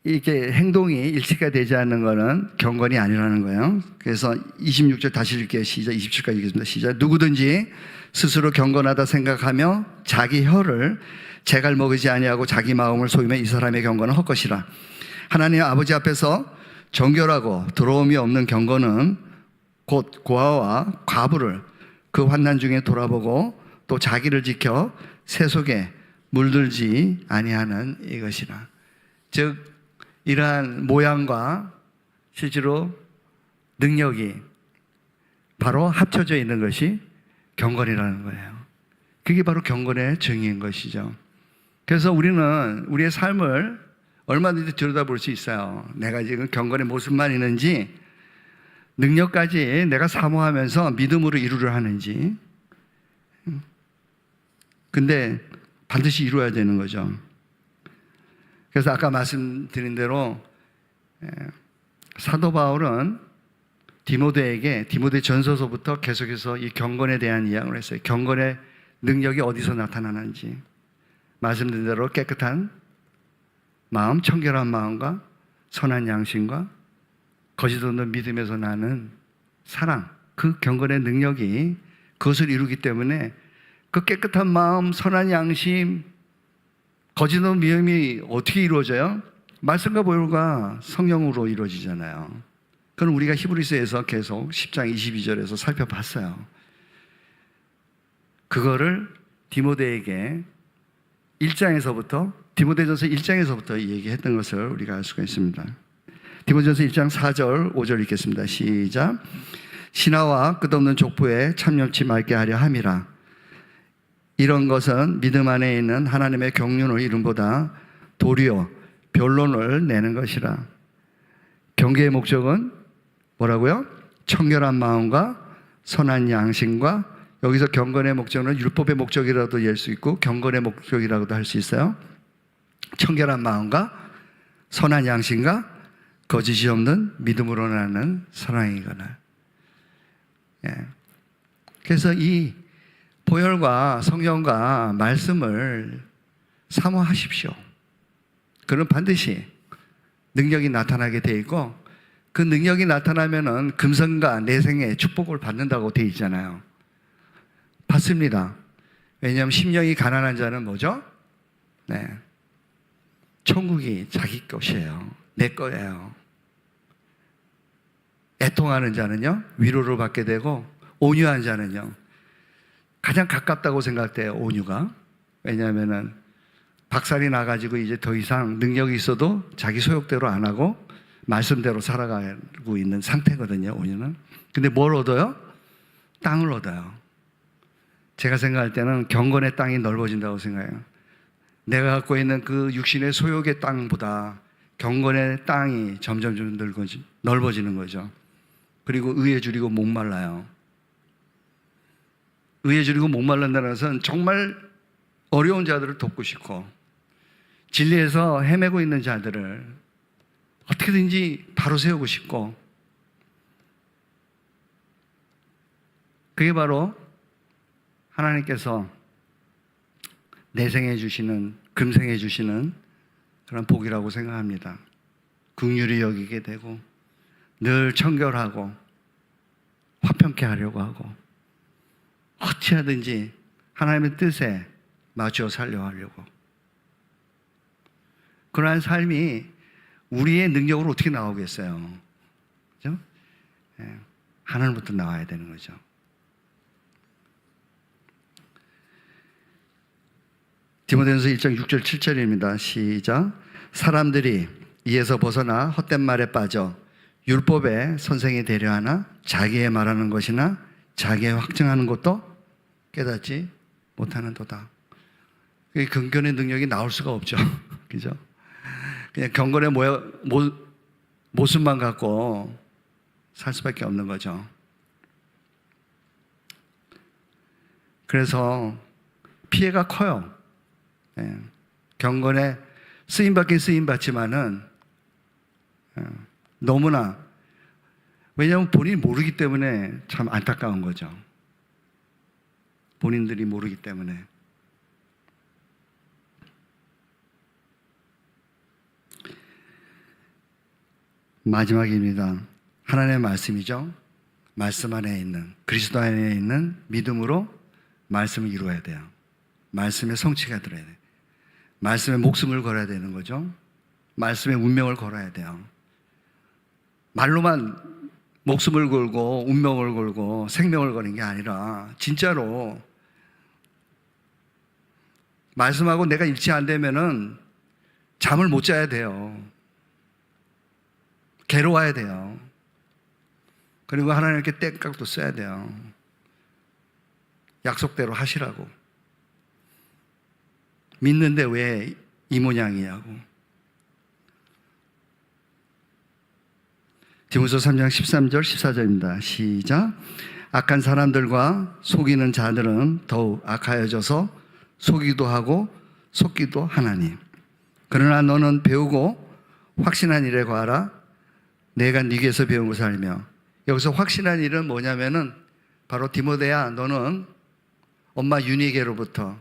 이렇게 행동이 일치가 되지 않는 것은 경건이 아니라는 거예요. 그래서 26절 다시 읽게요. 시작. 27까지 읽겠습니다. 시작. 누구든지 스스로 경건하다 생각하며 자기 혀를 재갈 먹이지 아니하고 자기 마음을 속이면 이 사람의 경건은 헛것이라. 하나님 아버지 앞에서 정결하고 더러움이 없는 경건은 곧 고아와 과부를 그 환난 중에 돌아보고 또 자기를 지켜 새 속에 물들지 아니하는 이것이라. 즉 이러한 모양과 실제로 능력이 바로 합쳐져 있는 것이 경건이라는 거예요. 그게 바로 경건의 정의인 것이죠. 그래서 우리는 우리의 삶을 얼마든지 들여다볼 수 있어요. 내가 지금 경건의 모습만 있는지 능력까지 내가 사모하면서 믿음으로 이루려 하는지. 근데 반드시 이루어야 되는 거죠. 그래서 아까 말씀드린 대로 사도 바울은 디모데에게 디모데 전서서부터 계속해서 이 경건에 대한 이야기를 했어요. 경건의 능력이 어디서 나타나는지. 말씀드린 대로 깨끗한 마음, 청결한 마음과 선한 양심과 거짓 없는 믿음에서 나는 사랑, 그 경건의 능력이 그것을 이루기 때문에 그 깨끗한 마음, 선한 양심, 거짓 없는 믿음이 어떻게 이루어져요? 말씀과 보혈과 성령으로 이루어지잖아요. 그건 우리가 히브리서에서 계속 10장 22절에서 살펴봤어요. 그거를 디모데에게 1장에서부터 디모데전서 1장에서부터 얘기했던 것을 우리가 알 수가 있습니다. 디모데전서 1장 4절 5절 읽겠습니다. 시작. 신하와 끝없는 족보에 참여치 말게 하려 함이라. 이런 것은 믿음 안에 있는 하나님의 경륜을 이름보다 도리어 변론을 내는 것이라. 경계의 목적은 뭐라고요? 청결한 마음과 선한 양심과, 여기서 경건의 목적은 율법의 목적이라도 열 수 있고 경건의 목적이라고도 할 수 있어요. 청결한 마음과 선한 양심과 거짓이 없는 믿음으로 나는 사랑이거늘. 예. 그래서 이 보혈과 성령과 말씀을 사모하십시오. 그는 반드시 능력이 나타나게 돼 있고, 그 능력이 나타나면은 금성과 내생의 축복을 받는다고 돼 있잖아요. 받습니다. 왜냐하면 심령이 가난한 자는 뭐죠? 네, 천국이 자기 것이에요. 내 거예요. 애통하는 자는요, 위로를 받게 되고, 온유한 자는요, 가장 가깝다고 생각돼요, 온유가. 왜냐하면은 박살이 나가지고 이제 더 이상 능력이 있어도 자기 소욕대로 안 하고 말씀대로 살아가고 있는 상태거든요, 온유는. 근데 뭘 얻어요? 땅을 얻어요. 제가 생각할 때는 경건의 땅이 넓어진다고 생각해요. 내가 갖고 있는 그 육신의 소욕의 땅보다 경건의 땅이 점점 넓어지는 거죠. 그리고 의에 줄이고 목말라요. 의에 줄이고 목말른다는 것은 정말 어려운 자들을 돕고 싶고, 진리에서 헤매고 있는 자들을 어떻게든지 바로 세우고 싶고, 그게 바로 하나님께서 내생해 주시는, 금생해 주시는 그런 복이라고 생각합니다. 긍휼히 여기게 되고 늘 청결하고 화평케 하려고 하고 어찌하든지 하나님의 뜻에 맞춰 살려 하려고. 그러한 삶이 우리의 능력으로 어떻게 나오겠어요? 그죠? 예, 하늘부터 나와야 되는 거죠. 디모데전서 1장 6절 7절입니다. 시작. 사람들이 이에서 벗어나 헛된 말에 빠져 율법의 선생이 되려 하나 자기의 말하는 것이나 자기의 확증하는 것도 깨닫지 못하는도다. 경건의 능력이 나올 수가 없죠. 그죠? 그냥 경건의 모습만 갖고 살 수밖에 없는 거죠. 그래서 피해가 커요. 예. 경건에 쓰임받긴 쓰임받지만은 너무나, 왜냐하면 본인이 모르기 때문에 참 안타까운 거죠. 본인들이 모르기 때문에. 마지막입니다. 하나님의 말씀이죠. 말씀 안에 있는, 그리스도 안에 있는 믿음으로 말씀을 이루어야 돼요. 말씀의 성취가 들어야 돼요. 말씀에 목숨을 걸어야 되는 거죠. 말씀에 운명을 걸어야 돼요. 말로만 목숨을 걸고 운명을 걸고 생명을 거는 게 아니라 진짜로 말씀하고 내가 일치 안 되면은 잠을 못 자야 돼요. 괴로워야 돼요. 그리고 하나님께 땡깡도 써야 돼요. 약속대로 하시라고. 믿는데 왜 이 모양이냐고. 디모데전서 3장 13절 14절입니다. 시작. 악한 사람들과 속이는 자들은 더욱 악하여져서 속이기도 하고 속기도 하나니. 그러나 너는 배우고 확신한 일에 거하라. 내가 네게서 배운 것을 알며. 여기서 확신한 일은 뭐냐면은 바로 디모데야, 너는 엄마 유니게로부터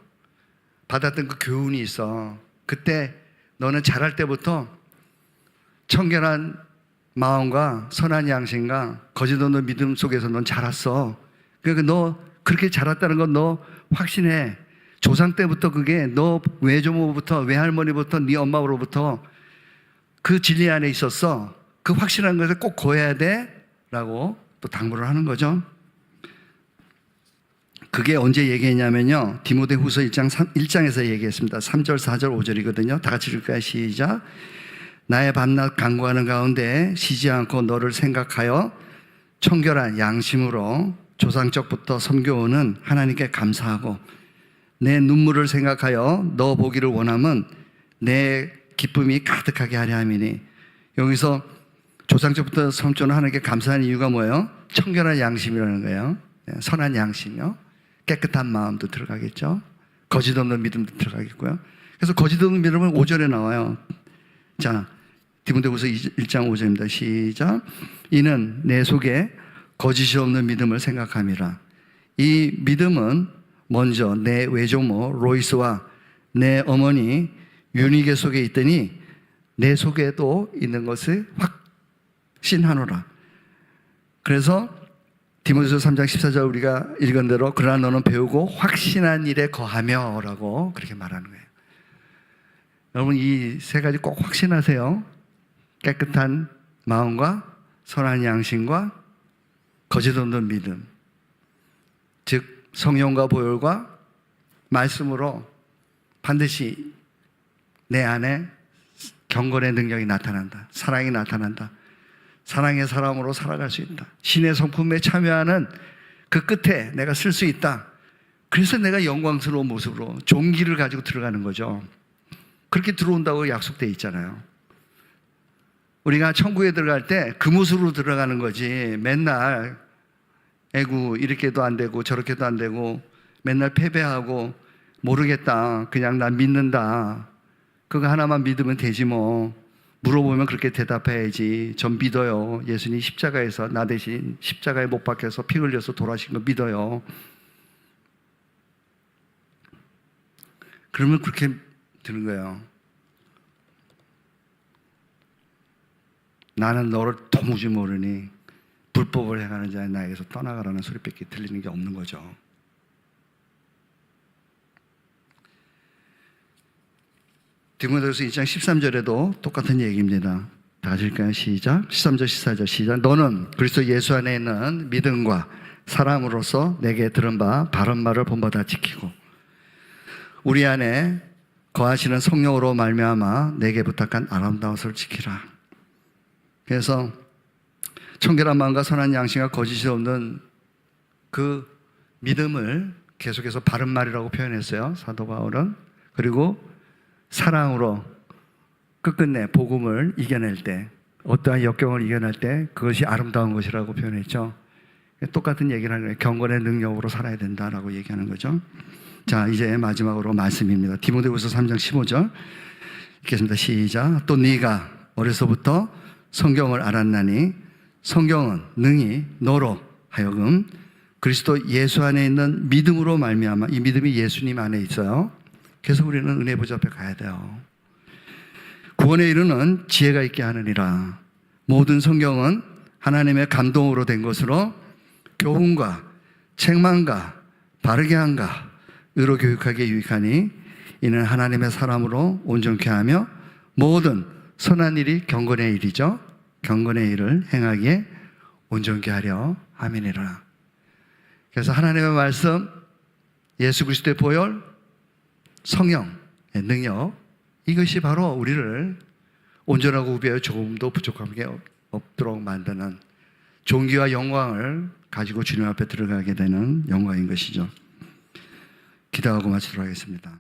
받았던 그 교훈이 있어. 그때 너는 자랄 때부터 청결한 마음과 선한 양심과 거짓 없는 믿음 속에서 넌 자랐어. 그러니까 너 그렇게 자랐다는 건 너 확신해. 조상 때부터 그게 너 외조모부터 외할머니부터 네 엄마로부터 그 진리 안에 있었어. 그 확실한 것을 꼭 고해야 돼 라고 또 당부를 하는 거죠. 그게 언제 얘기했냐면요, 디모데후서 1장에서 얘기했습니다. 3절 4절 5절이거든요. 다 같이 읽을까요? 시작. 나의 밤낮 간구하는 가운데 쉬지 않고 너를 생각하여 청결한 양심으로 조상적부터 섬겨오는 하나님께 감사하고 내 눈물을 생각하여 너 보기를 원함은 내 기쁨이 가득하게 하려 함이니. 여기서 조상적부터 섬겨오는 하나님께 감사하는 이유가 뭐예요? 청결한 양심이라는 거예요. 선한 양심이요. 깨끗한 마음도 들어가겠죠. 거짓 없는 믿음도 들어가겠고요. 그래서 거짓 없는 믿음은 5절에 나와요. 자, 디모데후서 1장 5절입니다. 시작. 이는 내 속에 거짓이 없는 믿음을 생각함이라. 이 믿음은 먼저 내 외조모 로이스와 내 어머니 유니게 속에 있더니 내 속에도 있는 것을 확신하노라. 그래서 디모데후서 3장 14절 우리가 읽은 대로 그러나 너는 배우고 확신한 일에 거하며 라고 그렇게 말하는 거예요. 여러분 이 세 가지 꼭 확신하세요. 깨끗한 마음과 선한 양심과 거짓 없는 믿음, 즉 성령과 보혈과 말씀으로 반드시 내 안에 경건의 능력이 나타난다. 사랑이 나타난다. 사랑의 사람으로 살아갈 수 있다. 신의 성품에 참여하는 그 끝에 내가 쓸 수 있다. 그래서 내가 영광스러운 모습으로 종기를 가지고 들어가는 거죠. 그렇게 들어온다고 약속되어 있잖아요. 우리가 천국에 들어갈 때 그 모습으로 들어가는 거지, 맨날 애구 이렇게도 안 되고 저렇게도 안 되고 맨날 패배하고 모르겠다, 그냥 난 믿는다, 그거 하나만 믿으면 되지 뭐, 물어보면 그렇게 대답해야지, 전 믿어요, 예수님 십자가에서 나 대신 십자가에 못 박혀서 피 흘려서 돌아가신 거 믿어요. 그러면 그렇게 되는 거예요. 나는 너를 도무지 모르니 불법을 행하는 자는 나에게서 떠나가라는 소리밖에 들리는 게 없는 거죠. 디모데후서 2장 13절에도 똑같은 얘기입니다. 다 같이 읽을까요? 시작. 13절 14절 시작. 너는 그리스도 예수 안에 있는 믿음과 사랑으로서 내게 들은 바 바른 말을 본받아 지키고 우리 안에 거하시는 성령으로 말미암아 내게 부탁한 아름다운 것을 지키라. 그래서 청결한 마음과 선한 양심과 거짓이 없는 그 믿음을 계속해서 바른 말이라고 표현했어요, 사도 바울은. 그리고 사랑으로 끝끝내 복음을 이겨낼 때, 어떠한 역경을 이겨낼 때 그것이 아름다운 것이라고 표현했죠. 똑같은 얘기를 하는 거예요. 경건의 능력으로 살아야 된다라고 얘기하는 거죠. 자, 이제 마지막으로 말씀입니다. 디모데후서 3장 15절 읽겠습니다. 시작. 또 네가 어려서부터 성경을 알았나니 성경은 능히 너로 하여금 그리스도 예수 안에 있는 믿음으로 말미암아, 이 믿음이 예수님 안에 있어요. 그래서 우리는 은혜 보좌 앞에 가야 돼요. 구원에 이르는 지혜가 있게 하느니라. 모든 성경은 하나님의 감동으로 된 것으로 교훈과 책망과 바르게 함과 의로 교육하기에 유익하니 이는 하나님의 사람으로 온전케 하며 모든 선한 일이 경건의 일이죠. 경건의 일을 행하기에 온전케 하려 함이니라. 그래서 하나님의 말씀, 예수 그리스도의 보혈, 성령의 능력, 이것이 바로 우리를 온전하고 우비하여 조금도 부족한 게 없도록 만드는 존귀와 영광을 가지고 주님 앞에 들어가게 되는 영광인 것이죠. 기도하고 마치도록 하겠습니다.